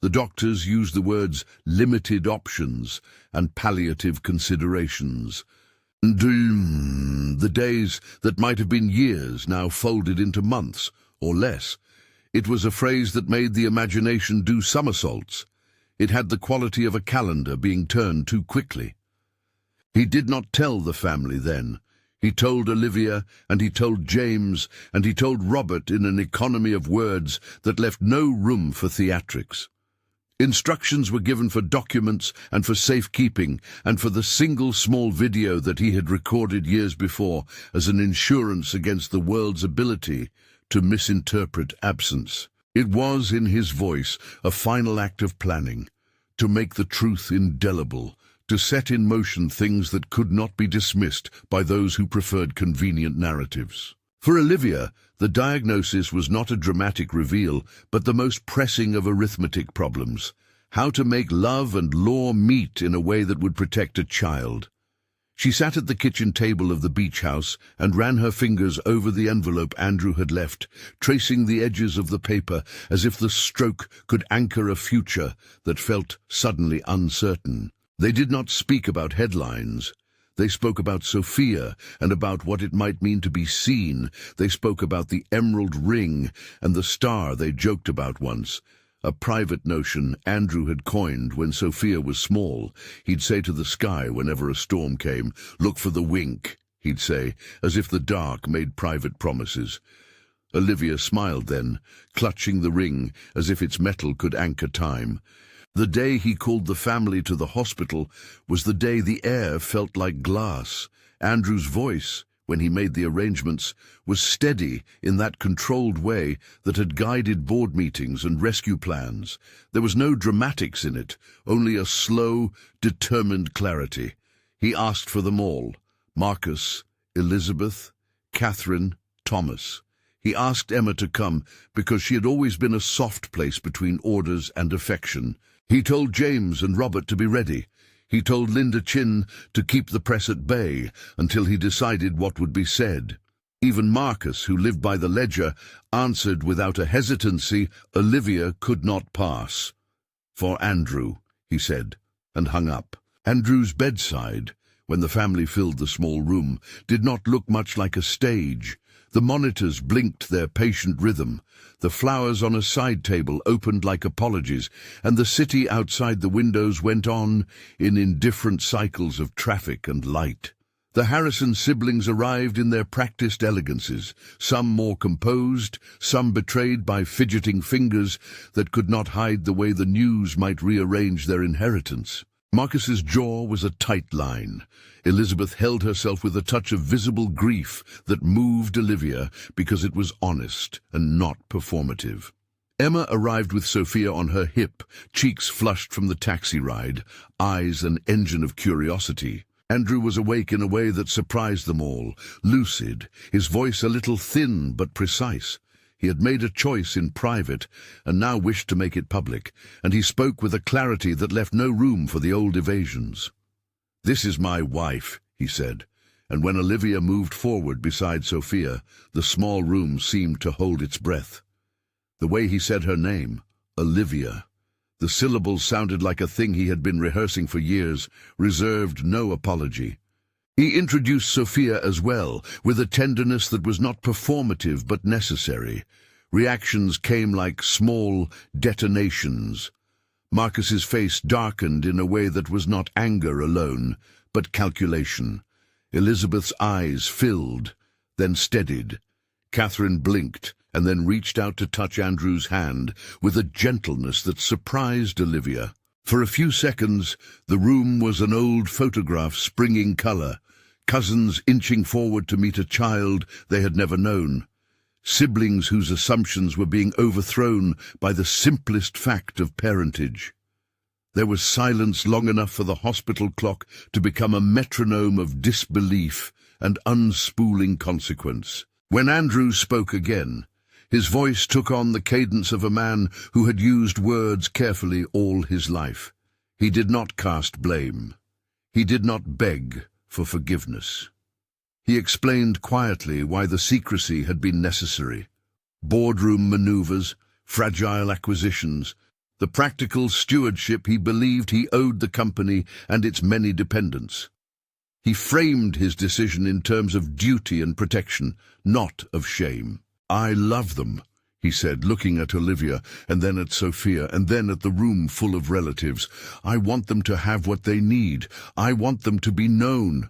The doctors used the words limited options and palliative considerations. The days that might have been years now folded into months, or less. It was a phrase that made the imagination do somersaults. It had the quality of a calendar being turned too quickly. He did not tell the family then. He told Olivia, and he told James, and he told Robert in an economy of words that left no room for theatrics. Instructions were given for documents and for safekeeping, and for the single small video that he had recorded years before as an insurance against the world's ability to misinterpret absence. It was, in his voice, a final act of planning, to make the truth indelible, to set in motion things that could not be dismissed by those who preferred convenient narratives. For Olivia, the diagnosis was not a dramatic reveal, but the most pressing of arithmetic problems: how to make love and law meet in a way that would protect a child. She sat at the kitchen table of the beach house and ran her fingers over the envelope Andrew had left, tracing the edges of the paper as if the stroke could anchor a future that felt suddenly uncertain. They did not speak about headlines. They spoke about Sophia and about what it might mean to be seen. They spoke about the emerald ring and the star they joked about once. A private notion Andrew had coined when Sophia was small. He'd say to the sky whenever a storm came, "Look for the wink," he'd say, as if the dark made private promises. Olivia smiled then, clutching the ring as if its metal could anchor time. The day he called the family to the hospital was the day the air felt like glass. Andrew's voice, when he made the arrangements, was steady in that controlled way that had guided board meetings and rescue plans. There was no dramatics in it, only a slow, determined clarity. He asked for them all: Marcus, Elizabeth, Catherine, Thomas. He asked Emma to come because she had always been a soft place between orders and affection. He told James and Robert to be ready. He told Linda Chin to keep the press at bay until he decided what would be said. Even Marcus, who lived by the ledger, answered without a hesitancy Olivia could not pass. "For Andrew," he said, and hung up. Andrew's bedside, when the family filled the small room, did not look much like a stage. The monitors blinked their patient rhythm. The flowers on a side table opened like apologies, and the city outside the windows went on in indifferent cycles of traffic and light. The Harrison siblings arrived in their practiced elegances, some more composed, some betrayed by fidgeting fingers that could not hide the way the news might rearrange their inheritance. Marcus's jaw was a tight line. Elizabeth held herself with a touch of visible grief that moved Olivia because it was honest and not performative. Emma arrived with Sophia on her hip, cheeks flushed from the taxi ride, eyes an engine of curiosity. Andrew was awake in a way that surprised them all, lucid, his voice a little thin but precise. He had made a choice in private and now wished to make it public, and he spoke with a clarity that left no room for the old evasions. "This is my wife," he said, and when Olivia moved forward beside Sophia, the small room seemed to hold its breath. The way he said her name, Olivia, the syllables sounded like a thing he had been rehearsing for years, reserved no apology. He introduced Sophia as well, with a tenderness that was not performative but necessary. Reactions came like small detonations. Marcus's face darkened in a way that was not anger alone, but calculation. Elizabeth's eyes filled, then steadied. Catherine blinked and then reached out to touch Andrew's hand with a gentleness that surprised Olivia. For a few seconds, the room was an old photograph springing color, cousins inching forward to meet a child they had never known, siblings whose assumptions were being overthrown by the simplest fact of parentage. There was silence long enough for the hospital clock to become a metronome of disbelief and unspooling consequence. When Andrew spoke again, his voice took on the cadence of a man who had used words carefully all his life. He did not cast blame. He did not beg for forgiveness. He explained quietly why the secrecy had been necessary. Boardroom maneuvers, fragile acquisitions, the practical stewardship he believed he owed the company and its many dependents. He framed his decision in terms of duty and protection, not of shame. "I love them," he said, looking at Olivia, and then at Sophia, and then at the room full of relatives. "I want them to have what they need. I want them to be known."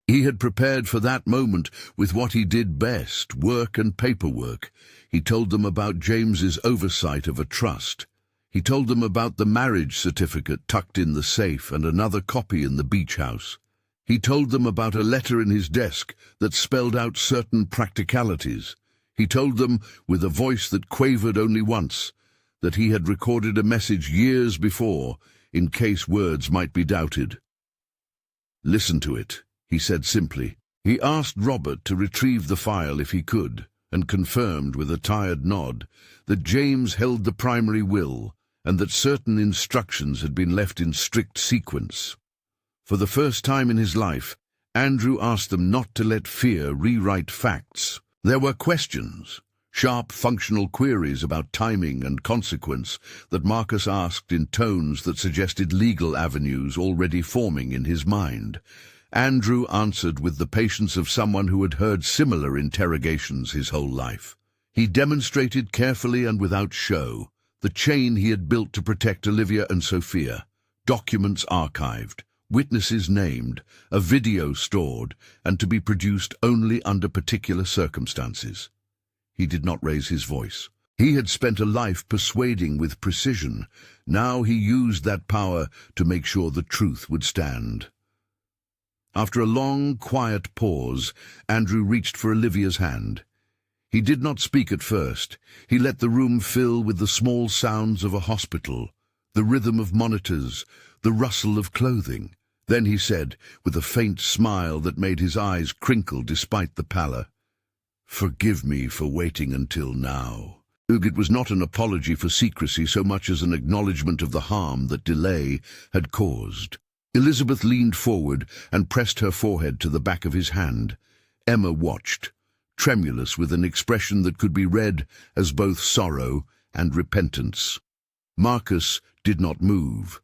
He had prepared for that moment with what he did best, work and paperwork. He told them about James's oversight of a trust. He told them about the marriage certificate tucked in the safe and another copy in the beach house. He told them about a letter in his desk that spelled out certain practicalities. He told them, with a voice that quavered only once, that he had recorded a message years before, in case words might be doubted. "Listen to it," he said simply. He asked Robert to retrieve the file if he could, and confirmed with a tired nod that James held the primary will and that certain instructions had been left in strict sequence. For the first time in his life, Andrew asked them not to let fear rewrite facts. There were questions, sharp functional queries about timing and consequence that Marcus asked in tones that suggested legal avenues already forming in his mind. Andrew answered with the patience of someone who had heard similar interrogations his whole life. He demonstrated carefully and without show the chain he had built to protect Olivia and Sophia, documents archived, witnesses named, a video stored, and to be produced only under particular circumstances. He did not raise his voice. He had spent a life persuading with precision. Now he used that power to make sure the truth would stand. After a long, quiet pause, Andrew reached for Olivia's hand. He did not speak at first. He let the room fill with the small sounds of a hospital, the rhythm of monitors, the rustle of clothing. Then he said, with a faint smile that made his eyes crinkle despite the pallor, "Forgive me for waiting until now." It was not an apology for secrecy so much as an acknowledgement of the harm that delay had caused. Elizabeth leaned forward and pressed her forehead to the back of his hand. Emma watched, tremulous with an expression that could be read as both sorrow and repentance. Marcus did not move.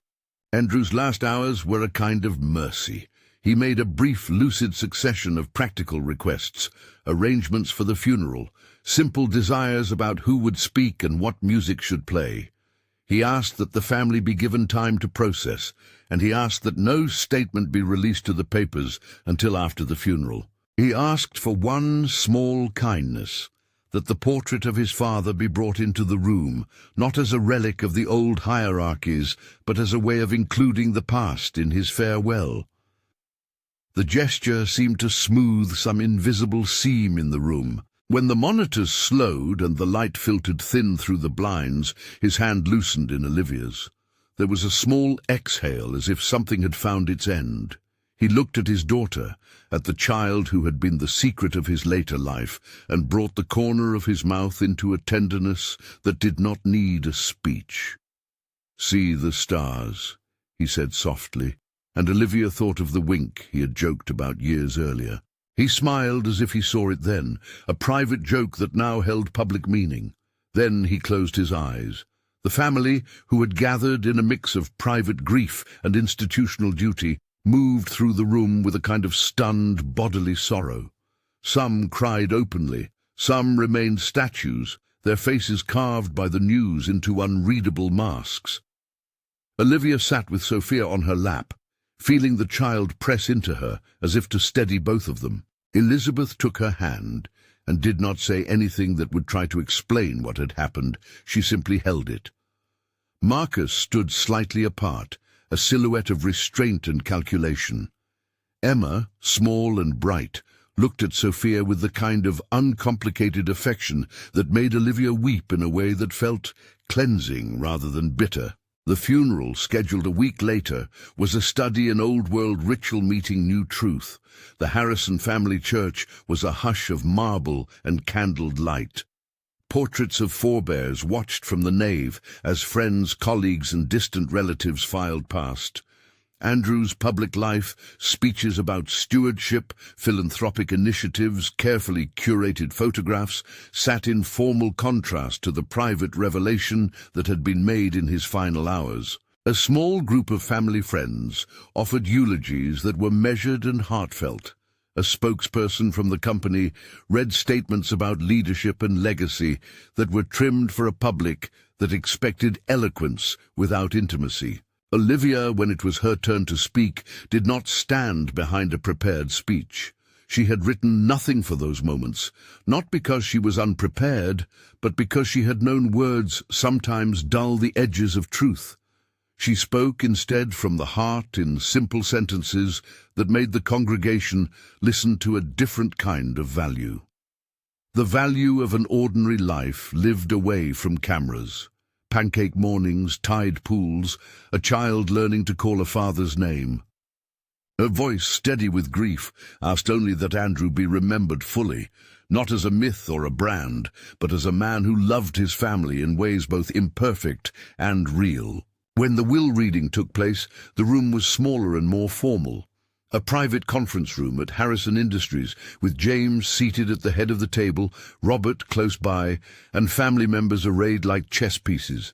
Andrew's last hours were a kind of mercy. He made a brief, lucid succession of practical requests, arrangements for the funeral, simple desires about who would speak and what music should play. He asked that the family be given time to process, and he asked that no statement be released to the papers until after the funeral. He asked for one small kindness, that the portrait of his father be brought into the room, not as a relic of the old hierarchies, but as a way of including the past in his farewell. The gesture seemed to smooth some invisible seam in the room. When the monitors slowed and the light filtered thin through the blinds, his hand loosened in Olivia's. There was a small exhale as if something had found its end. He looked at his daughter, at the child who had been the secret of his later life, and brought the corner of his mouth into a tenderness that did not need a speech. "See the stars," he said softly, and Olivia thought of the wink he had joked about years earlier. He smiled as if he saw it then, a private joke that now held public meaning. Then he closed his eyes. The family, who had gathered in a mix of private grief and institutional duty, moved through the room with a kind of stunned bodily sorrow. Some cried openly, some remained statues, their faces carved by the news into unreadable masks. Olivia sat with Sophia on her lap, feeling the child press into her as if to steady both of them. Elizabeth took her hand and did not say anything that would try to explain what had happened. She simply held it. Marcus stood slightly apart, a silhouette of restraint and calculation. Emma, small and bright, looked at Sophia with the kind of uncomplicated affection that made Olivia weep in a way that felt cleansing rather than bitter. The funeral, scheduled a week later, was a study in old-world ritual meeting new truth. The Harrison family church was a hush of marble and candled light. Portraits of forebears watched from the nave as friends, colleagues, and distant relatives filed past. Andrew's public life, speeches about stewardship, philanthropic initiatives, carefully curated photographs, sat in formal contrast to the private revelation that had been made in his final hours. A small group of family friends offered eulogies that were measured and heartfelt. A spokesperson from the company read statements about leadership and legacy that were trimmed for a public that expected eloquence without intimacy. Olivia, when it was her turn to speak, did not stand behind a prepared speech. She had written nothing for those moments, not because she was unprepared, but because she had known words sometimes dull the edges of truth. She spoke instead from the heart in simple sentences that made the congregation listen to a different kind of value. The value of an ordinary life lived away from cameras. Pancake mornings, tide pools, a child learning to call a father's name. Her voice, steady with grief, asked only that Andrew be remembered fully, not as a myth or a brand, but as a man who loved his family in ways both imperfect and real. When the will reading took place, the room was smaller and more formal. A private conference room at Harrison Industries, with James seated at the head of the table, Robert close by, and family members arrayed like chess pieces.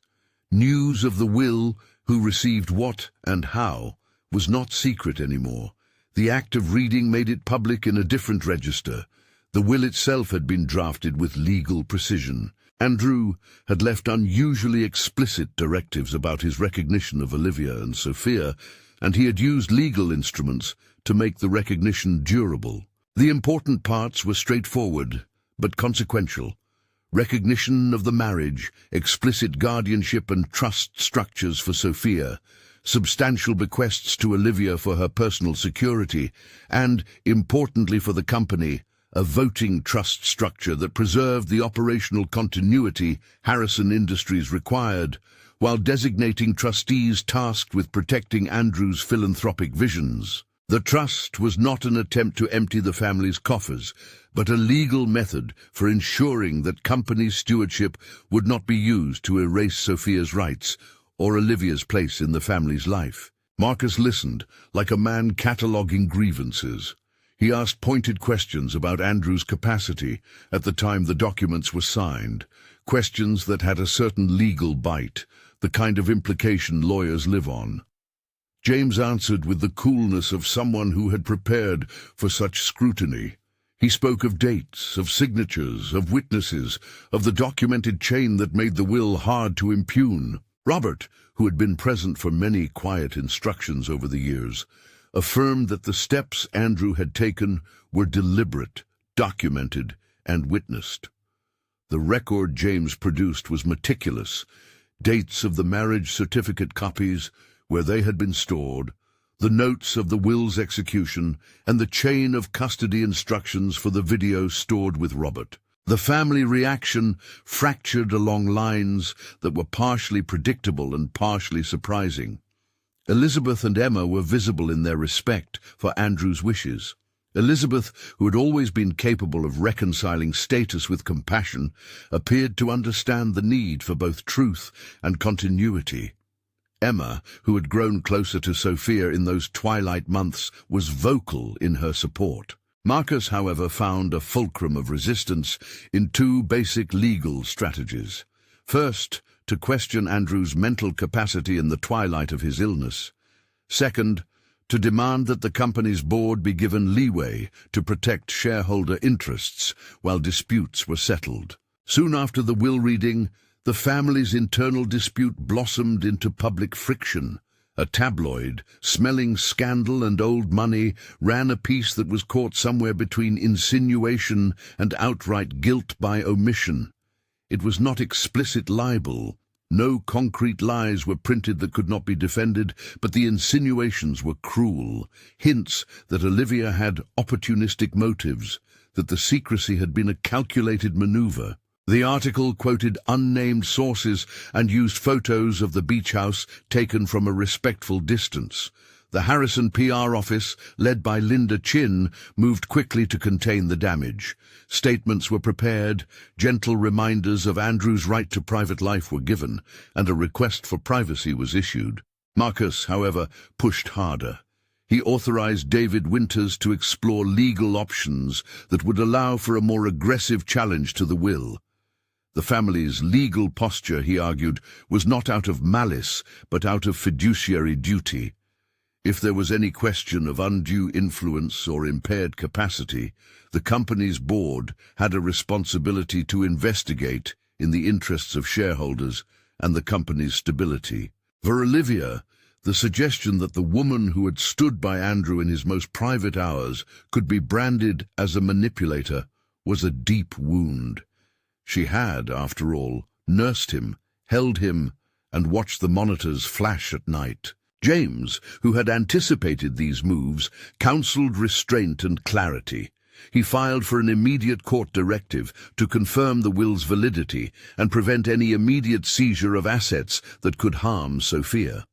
News of the will, who received what and how, was not secret anymore. The act of reading made it public in a different register. The will itself had been drafted with legal precision. Andrew had left unusually explicit directives about his recognition of Olivia and Sophia, and he had used legal instruments to make the recognition durable. The important parts were straightforward, but consequential. Recognition of the marriage, explicit guardianship and trust structures for Sophia, substantial bequests to Olivia for her personal security, and, importantly for the company, a voting trust structure that preserved the operational continuity Harrison Industries required, while designating trustees tasked with protecting Andrew's philanthropic visions. The trust was not an attempt to empty the family's coffers, but a legal method for ensuring that company stewardship would not be used to erase Sophia's rights or Olivia's place in the family's life. Marcus listened, like a man cataloguing grievances. He asked pointed questions about Andrew's capacity at the time the documents were signed, questions that had a certain legal bite, the kind of implication lawyers live on. James answered with the coolness of someone who had prepared for such scrutiny. He spoke of dates, of signatures, of witnesses, of the documented chain that made the will hard to impugn. Robert, who had been present for many quiet instructions over the years, affirmed that the steps Andrew had taken were deliberate, documented, and witnessed. The record James produced was meticulous. Dates of the marriage certificate copies, where they had been stored, the notes of the will's execution, and the chain of custody instructions for the video stored with Robert. The family reaction fractured along lines that were partially predictable and partially surprising. Elizabeth and Emma were visible in their respect for Andrew's wishes. Elizabeth, who had always been capable of reconciling status with compassion, appeared to understand the need for both truth and continuity. Emma, who had grown closer to Sophia in those twilight months, was vocal in her support. Marcus, however, found a fulcrum of resistance in two basic legal strategies. First, to question Andrew's mental capacity in the twilight of his illness. Second, to demand that the company's board be given leeway to protect shareholder interests while disputes were settled. Soon after the will reading, the family's internal dispute blossomed into public friction, A tabloid, smelling scandal and old money, ran a piece that was caught somewhere between insinuation and outright guilt by omission. It was not explicit libel. No concrete lies were printed that could not be defended, but the insinuations were cruel. Hints that Olivia had opportunistic motives, that the secrecy had been a calculated maneuver. The article quoted unnamed sources and used photos of the beach house taken from a respectful distance. The Harrison PR office, led by Linda Chin, moved quickly to contain the damage. Statements were prepared, gentle reminders of Andrew's right to private life were given, and a request for privacy was issued. Marcus, however, pushed harder. He authorized David Winters to explore legal options that would allow for a more aggressive challenge to the will. The family's legal posture, he argued, was not out of malice, but out of fiduciary duty. If there was any question of undue influence or impaired capacity, the company's board had a responsibility to investigate in the interests of shareholders and the company's stability. For Olivia, the suggestion that the woman who had stood by Andrew in his most private hours could be branded as a manipulator was a deep wound. She had, after all, nursed him, held him, and watched the monitors flash at night. James, who had anticipated these moves, counseled restraint and clarity. He filed for an immediate court directive to confirm the will's validity and prevent any immediate seizure of assets that could harm Sophia.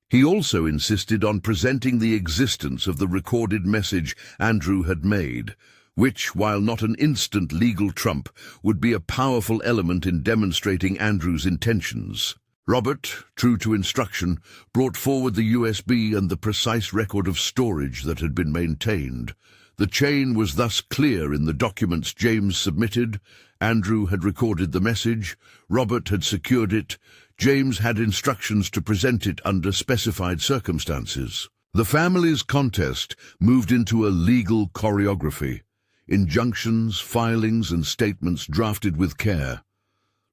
He also insisted on presenting the existence of the recorded message Andrew had made, which, while not an instant legal trump, would be a powerful element in demonstrating Andrew's intentions. Robert, true to instruction, brought forward the USB and the precise record of storage that had been maintained. The chain was thus clear in the documents James submitted. Andrew had recorded the message, Robert had secured it, James had instructions to present it under specified circumstances. The family's contest moved into a legal choreography. Injunctions, filings, and statements drafted with care.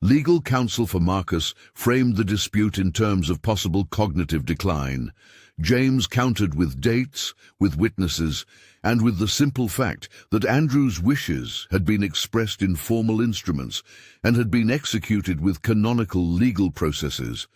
Legal counsel for Marcus framed the dispute in terms of possible cognitive decline. James countered with dates, with witnesses, and with the simple fact that Andrew's wishes had been expressed in formal instruments and had been executed with canonical legal processes.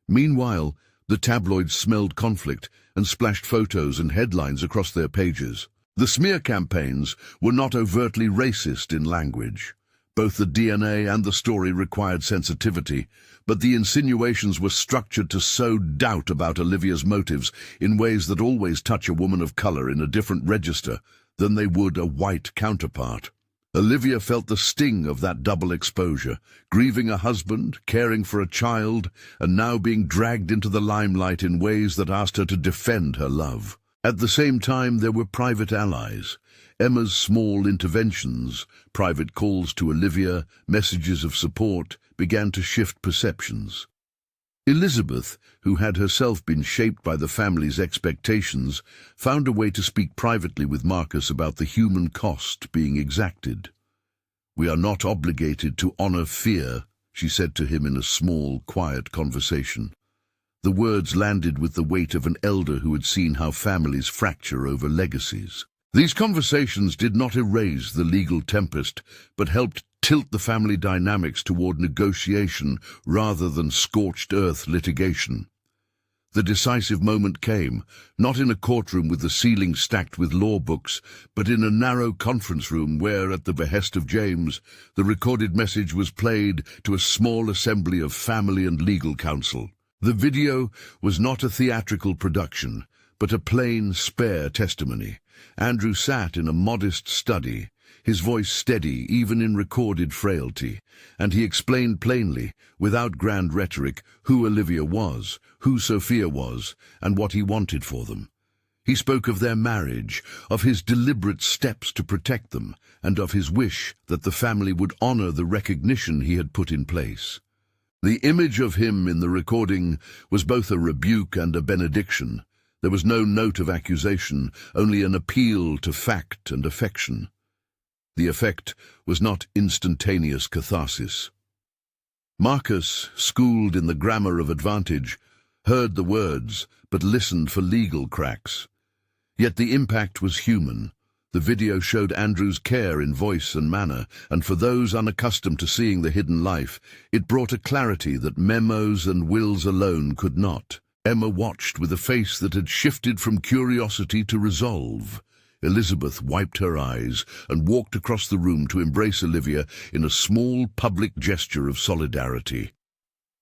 Meanwhile, the tabloids smelled conflict and splashed photos and headlines across their pages. The smear campaigns were not overtly racist in language. Both the DNA and the story required sensitivity, but the insinuations were structured to sow doubt about Olivia's motives in ways that always touch a woman of color in a different register than they would a white counterpart. Olivia felt the sting of that double exposure, grieving a husband, caring for a child, and now being dragged into the limelight in ways that asked her to defend her love. At the same time, there were private allies. Emma's small interventions, private calls to Olivia, messages of support, began to shift perceptions. Elizabeth, who had herself been shaped by the family's expectations, found a way to speak privately with Marcus about the human cost being exacted. "We are not obligated to honor fear," she said to him in a small, quiet conversation. The words landed with the weight of an elder who had seen how families fracture over legacies. These conversations did not erase the legal tempest, but helped tilt the family dynamics toward negotiation rather than scorched earth litigation. The decisive moment came, not in a courtroom with the ceiling stacked with law books, but in a narrow conference room where, at the behest of James, the recorded message was played to a small assembly of family and legal counsel. The video was not a theatrical production, but a plain, spare testimony. Andrew sat in a modest study, his voice steady even in recorded frailty, and he explained plainly, without grand rhetoric, who Olivia was, who Sophia was, and what he wanted for them. He spoke of their marriage, of his deliberate steps to protect them, and of his wish that the family would honor the recognition he had put in place. The image of him in the recording was both a rebuke and a benediction. There was no note of accusation, only an appeal to fact and affection. The effect was not instantaneous catharsis. Marcus, schooled in the grammar of advantage, heard the words, but listened for legal cracks. Yet the impact was human. The video showed Andrew's care in voice and manner, and for those unaccustomed to seeing the hidden life, it brought a clarity that memos and wills alone could not. Emma watched with a face that had shifted from curiosity to resolve. Elizabeth wiped her eyes and walked across the room to embrace Olivia in a small public gesture of solidarity.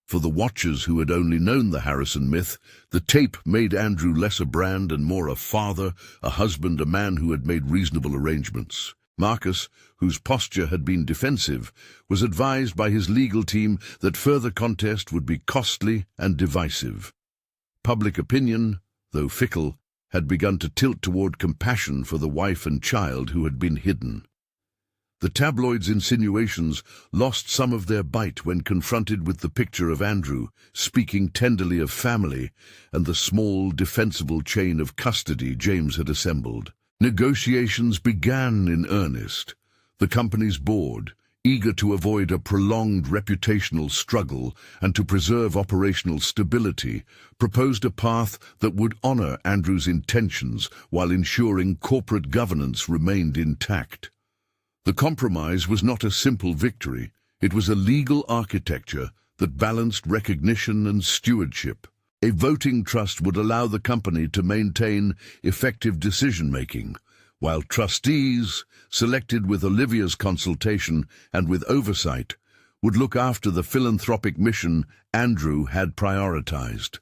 For the watchers who had only known the Harrison myth, the tape made Andrew less a brand and more a father, a husband, a man who had made reasonable arrangements. Marcus, whose posture had been defensive, was advised by his legal team that further contest would be costly and divisive. Public opinion, though fickle, had begun to tilt toward compassion for the wife and child who had been hidden. The tabloids' insinuations lost some of their bite when confronted with the picture of Andrew, speaking tenderly of family and the small, defensible chain of custody James had assembled. Negotiations began in earnest. The company's board, eager to avoid a prolonged reputational struggle and to preserve operational stability, proposed a path that would honor Andrew's intentions while ensuring corporate governance remained intact. The compromise was not a simple victory. It was a legal architecture that balanced recognition and stewardship. A voting trust would allow the company to maintain effective decision-making, while trustees, selected with Olivia's consultation and with oversight, would look after the philanthropic mission Andrew had prioritized.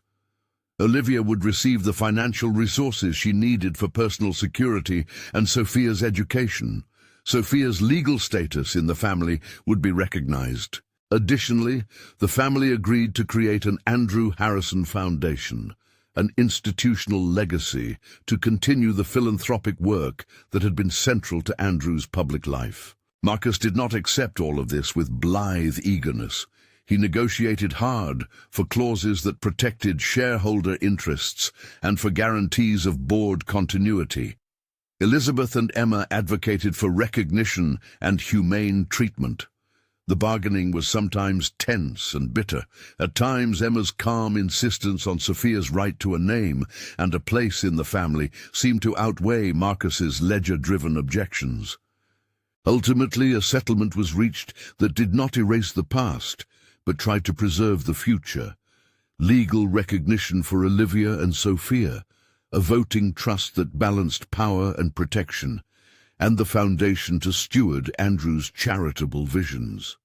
Olivia would receive the financial resources she needed for personal security and Sophia's education. Sophia's legal status in the family would be recognized. Additionally, the family agreed to create an Andrew Harrison Foundation, an institutional legacy to continue the philanthropic work that had been central to Andrew's public life. Marcus did not accept all of this with blithe eagerness. He negotiated hard for clauses that protected shareholder interests and for guarantees of board continuity. Elizabeth and Emma advocated for recognition and humane treatment. The bargaining was sometimes tense and bitter. At times, Emma's calm insistence on Sophia's right to a name and a place in the family seemed to outweigh Marcus's ledger-driven objections. Ultimately, a settlement was reached that did not erase the past, but tried to preserve the future. Legal recognition for Olivia and Sophia, a voting trust that balanced power and protection, and the foundation to steward Andrew's charitable visions.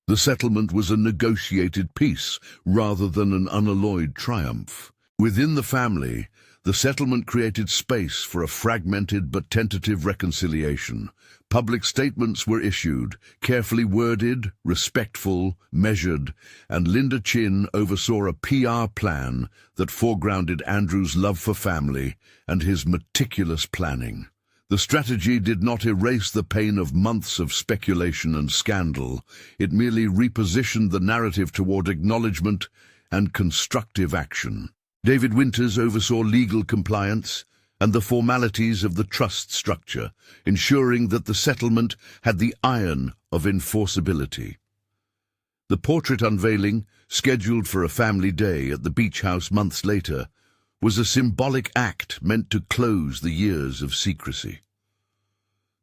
The settlement was a negotiated peace rather than an unalloyed triumph. Within the family, the settlement created space for a fragmented but tentative reconciliation. Public statements were issued, carefully worded, respectful, measured, and Linda Chin oversaw a PR plan that foregrounded Andrew's love for family and his meticulous planning. The strategy did not erase the pain of months of speculation and scandal. It merely repositioned the narrative toward acknowledgement and constructive action. David Winters oversaw legal compliance and the formalities of the trust structure, ensuring that the settlement had the iron of enforceability. The portrait unveiling, scheduled for a family day at the beach house months later, was a symbolic act meant to close the years of secrecy.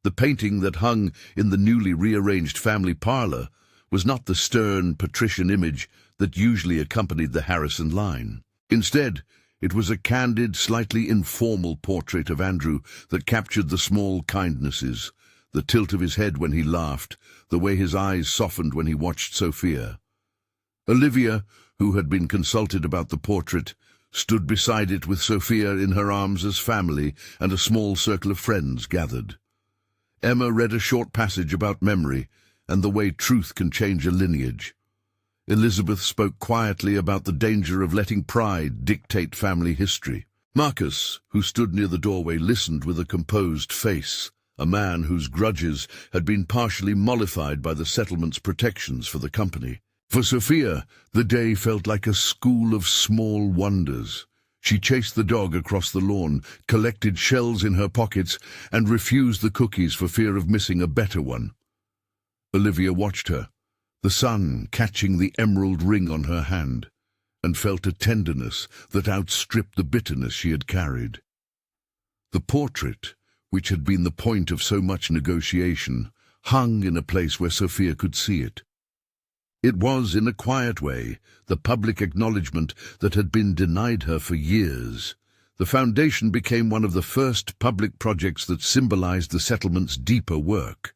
The painting that hung in the newly rearranged family parlor was not the stern, patrician image that usually accompanied the Harrison line. Instead, it was a candid, slightly informal portrait of Andrew that captured the small kindnesses, the tilt of his head when he laughed, the way his eyes softened when he watched Sophia. Olivia, who had been consulted about the portrait, stood beside it with Sophia in her arms as family and a small circle of friends gathered. Emma read a short passage about memory and the way truth can change a lineage. Elizabeth spoke quietly about the danger of letting pride dictate family history. Marcus, who stood near the doorway, listened with a composed face, a man whose grudges had been partially mollified by the settlement's protections for the company. For Sophia, the day felt like a school of small wonders. She chased the dog across the lawn, collected shells in her pockets, and refused the cookies for fear of missing a better one. Olivia watched her, the sun catching the emerald ring on her hand. and felt a tenderness that outstripped the bitterness she had carried. The portrait, which had been the point of so much negotiation, hung in a place where Sophia could see it. It was, in a quiet way, the public acknowledgement that had been denied her for years. The foundation became one of the first public projects that symbolized the settlement's deeper work.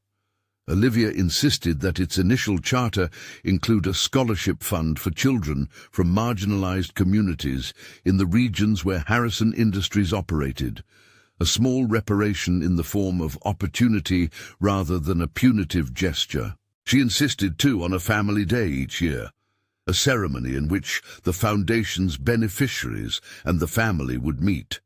Olivia insisted that its initial charter include a scholarship fund for children from marginalized communities in the regions where Harrison Industries operated, a small reparation in the form of opportunity rather than a punitive gesture. She insisted, too, on a family day each year, a ceremony in which the foundation's beneficiaries and the family would meet.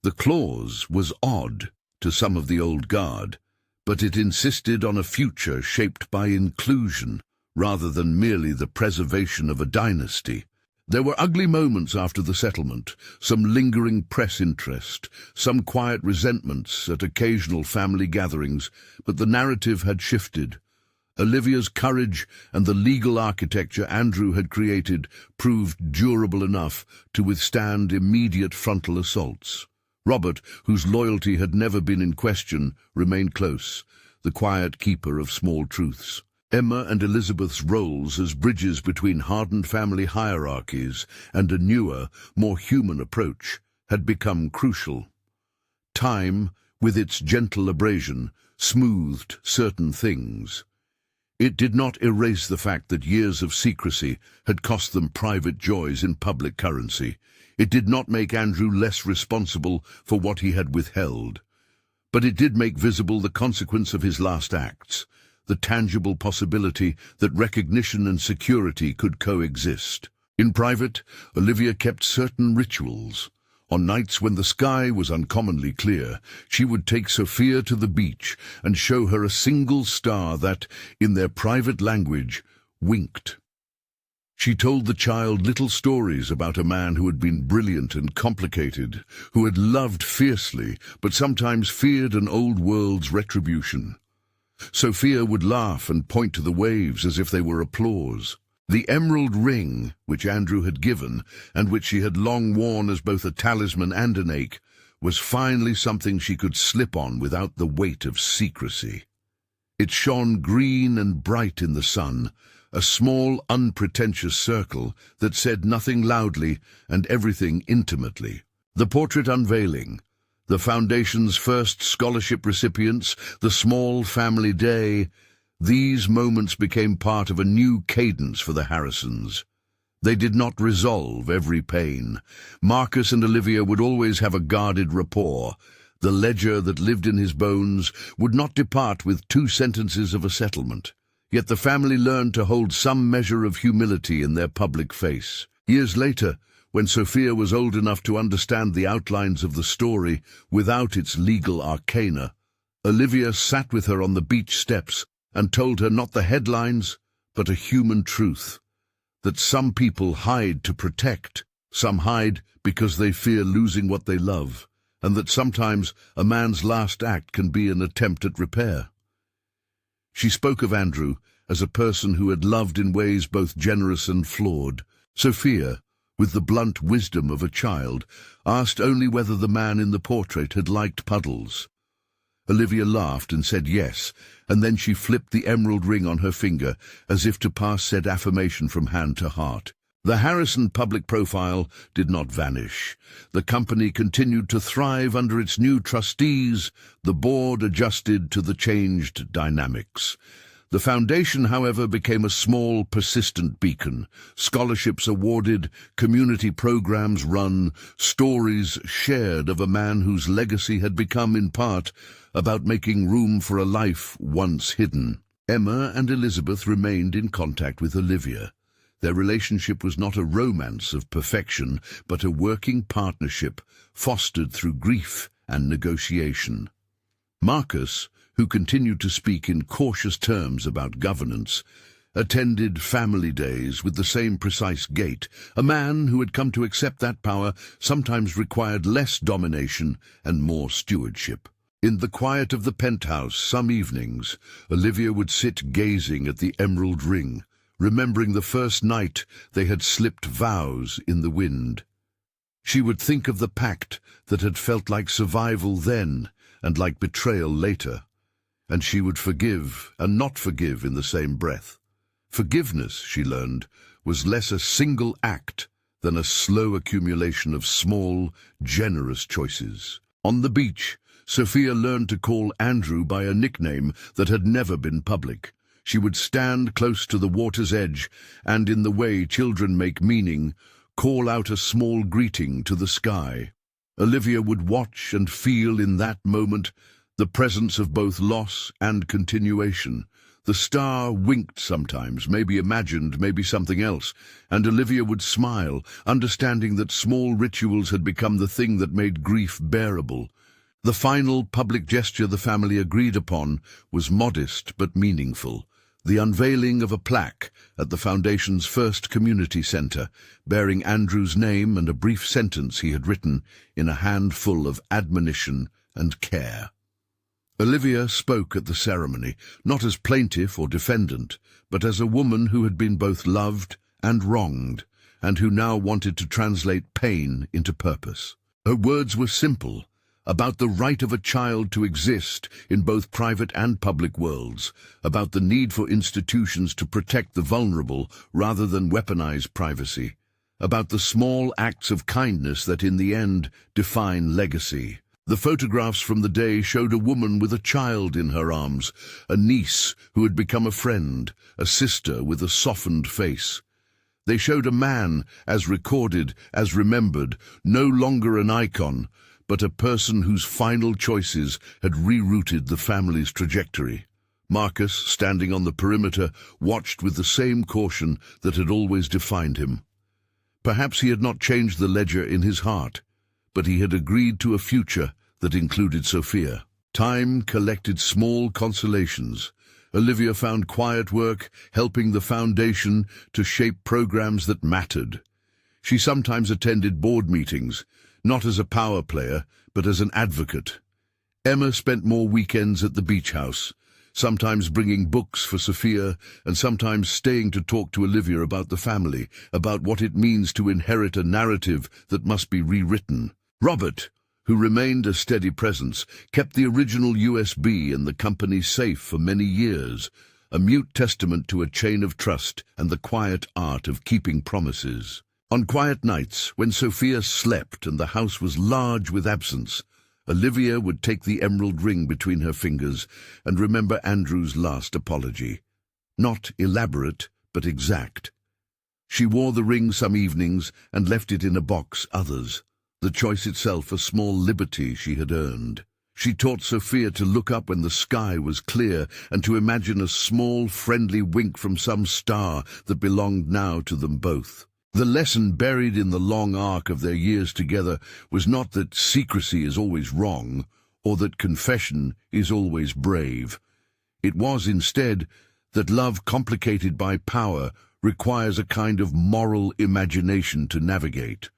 The clause was odd to some of the old guard, but it insisted on a future shaped by inclusion rather than merely the preservation of a dynasty. There were ugly moments after the settlement, some lingering press interest, some quiet resentments at occasional family gatherings, but the narrative had shifted. Olivia's courage and the legal architecture Andrew had created proved durable enough to withstand immediate frontal assaults. Robert, whose loyalty had never been in question, remained close, the quiet keeper of small truths. Emma and Elizabeth's roles as bridges between hardened family hierarchies and a newer, more human approach had become crucial. Time, with its gentle abrasion, smoothed certain things. It did not erase the fact that years of secrecy had cost them private joys in public currency. It did not make Andrew less responsible for what he had withheld. But it did make visible the consequence of his last acts, the tangible possibility that recognition and security could coexist. In private, Olivia kept certain rituals. On nights when the sky was uncommonly clear, she would take Sophia to the beach and show her a single star that, in their private language, winked. She told the child little stories about a man who had been brilliant and complicated, who had loved fiercely, but sometimes feared an old world's retribution. Sophia would laugh and point to the waves as if they were applause. The emerald ring, which Andrew had given, and which she had long worn as both a talisman and an ache, was finally something she could slip on without the weight of secrecy. It shone green and bright in the sun, a small, unpretentious circle that said nothing loudly and everything intimately. The portrait unveiling, the foundation's first scholarship recipients, the small family day, these moments became part of a new cadence for the Harrisons. They did not resolve every pain. Marcus and Olivia would always have a guarded rapport. The ledger that lived in his bones would not depart with 2 sentences of a settlement. Yet the family learned to hold some measure of humility in their public face. Years later, when Sophia was old enough to understand the outlines of the story without its legal arcana, Olivia sat with her on the beach steps and told her not the headlines, but a human truth, that some people hide to protect, some hide because they fear losing what they love, and that sometimes a man's last act can be an attempt at repair. She spoke of Andrew as a person who had loved in ways both generous and flawed. Sophia, with the blunt wisdom of a child, asked only whether the man in the portrait had liked puddles. Olivia laughed and said yes, and then she flipped the emerald ring on her finger as if to pass said affirmation from hand to heart. The Harrison public profile did not vanish. The company continued to thrive under its new trustees. The board adjusted to the changed dynamics. The foundation, however, became a small, persistent beacon. Scholarships awarded, community programs run, stories shared of a man whose legacy had become, in part, about making room for a life once hidden. Emma and Elizabeth remained in contact with Olivia. Their relationship was not a romance of perfection, but a working partnership fostered through grief and negotiation. Marcus, who continued to speak in cautious terms about governance, attended family days with the same precise gait. A man who had come to accept that power sometimes required less domination and more stewardship. In the quiet of the penthouse some evenings, Olivia would sit gazing at the emerald ring, remembering the first night they had slipped vows in the wind. She would think of the pact that had felt like survival then and like betrayal later, and she would forgive and not forgive in the same breath. Forgiveness, she learned, was less a single act than a slow accumulation of small, generous choices. On the beach, Sophia learned to call Andrew by a nickname that had never been public. She would stand close to the water's edge and, in the way children make meaning, call out a small greeting to the sky. Olivia would watch and feel in that moment the presence of both loss and continuation. The star winked sometimes, maybe imagined, maybe something else, and Olivia would smile, understanding that small rituals had become the thing that made grief bearable. The final public gesture the family agreed upon was modest but meaningful. The unveiling of a plaque at the Foundation's first community centre, bearing Andrew's name and a brief sentence he had written in a handful of admonition and care. Olivia spoke at the ceremony, not as plaintiff or defendant, but as a woman who had been both loved and wronged, and who now wanted to translate pain into purpose. Her words were simple, about the right of a child to exist in both private and public worlds, about the need for institutions to protect the vulnerable rather than weaponize privacy, about the small acts of kindness that in the end define legacy. The photographs from the day showed a woman with a child in her arms, a niece who had become a friend, a sister with a softened face. They showed a man, as recorded, as remembered, no longer an icon, but a person whose final choices had rerouted the family's trajectory. Marcus, standing on the perimeter, watched with the same caution that had always defined him. Perhaps he had not changed the ledger in his heart, but he had agreed to a future that included Sophia. Time collected small consolations. Olivia found quiet work, helping the foundation to shape programs that mattered. She sometimes attended board meetings, not as a power player, but as an advocate. Emma spent more weekends at the beach house, sometimes bringing books for Sophia and sometimes staying to talk to Olivia about the family, about what it means to inherit a narrative that must be rewritten. Robert, who remained a steady presence, kept the original USB in the company's safe for many years, a mute testament to a chain of trust and the quiet art of keeping promises. On quiet nights, when Sophia slept and the house was large with absence, Olivia would take the emerald ring between her fingers and remember Andrew's last apology. Not elaborate, but exact. She wore the ring some evenings and left it in a box others, the choice itself a small liberty she had earned. She taught Sophia to look up when the sky was clear and to imagine a small, friendly wink from some star that belonged now to them both. The lesson buried in the long arc of their years together was not that secrecy is always wrong, or that confession is always brave. It was instead that love complicated by power requires a kind of moral imagination to navigate.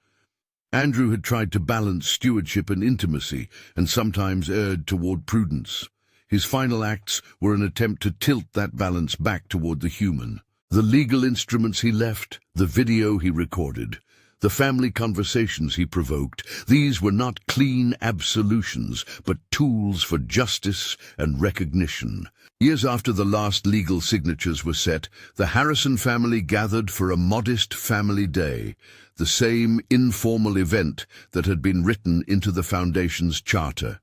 Andrew had tried to balance stewardship and intimacy, and sometimes erred toward prudence. His final acts were an attempt to tilt that balance back toward the human. The legal instruments he left, the video he recorded, the family conversations he provoked, these were not clean absolutions, but tools for justice and recognition. Years after the last legal signatures were set, the Harrison family gathered for a modest family day, the same informal event that had been written into the Foundation's charter.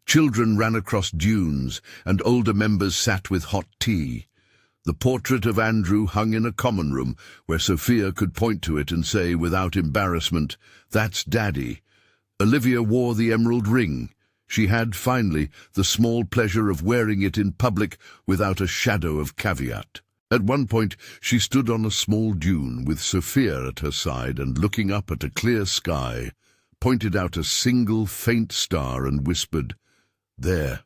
Children ran across dunes, and older members sat with hot tea. The portrait of Andrew hung in a common room where Sophia could point to it and say without embarrassment, "That's Daddy." Olivia wore the emerald ring. She had, finally, the small pleasure of wearing it in public without a shadow of caveat. At one point, she stood on a small dune with Sophia at her side and, looking up at a clear sky, pointed out a single faint star and whispered, "There,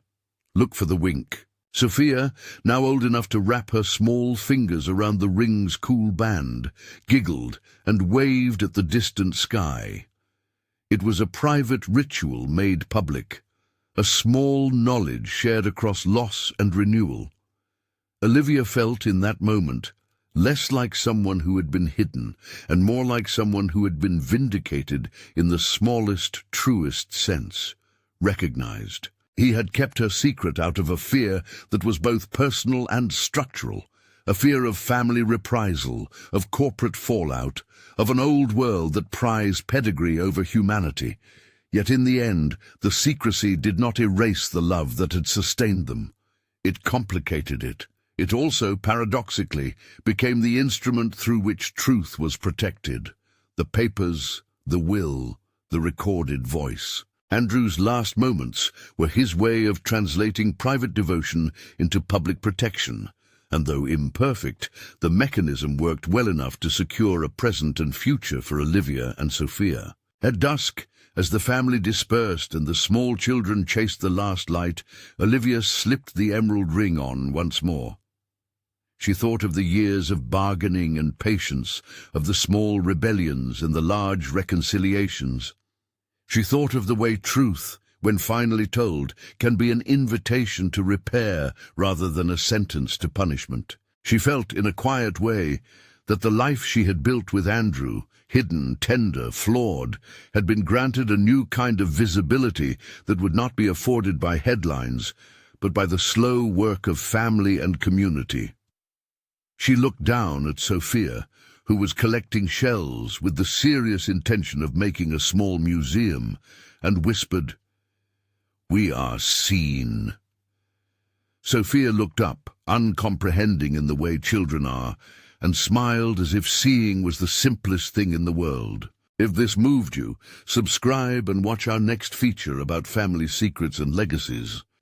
look for the wink." Sophia, now old enough to wrap her small fingers around the ring's cool band, giggled and waved at the distant sky. It was a private ritual made public, a small knowledge shared across loss and renewal. Olivia felt in that moment less like someone who had been hidden, and more like someone who had been vindicated in the smallest, truest sense, recognized. He had kept her secret out of a fear that was both personal and structural, a fear of family reprisal, of corporate fallout, of an old world that prized pedigree over humanity. Yet in the end, the secrecy did not erase the love that had sustained them. It complicated it. It also, paradoxically, became the instrument through which truth was protected. The papers, the will, the recorded voice. Andrew's last moments were his way of translating private devotion into public protection, and though imperfect, the mechanism worked well enough to secure a present and future for Olivia and Sophia. At dusk, as the family dispersed and the small children chased the last light, Olivia slipped the emerald ring on once more. She thought of the years of bargaining and patience, of the small rebellions and the large reconciliations. She thought of the way truth, when finally told, can be an invitation to repair rather than a sentence to punishment. She felt, in a quiet way, that the life she had built with Andrew, hidden, tender, flawed, had been granted a new kind of visibility that would not be afforded by headlines, but by the slow work of family and community. She looked down at Sophia, who was collecting shells with the serious intention of making a small museum, and whispered, "We are seen." Sophia looked up, uncomprehending in the way children are, and smiled as if seeing was the simplest thing in the world. If this moved you, subscribe and watch our next feature about family secrets and legacies.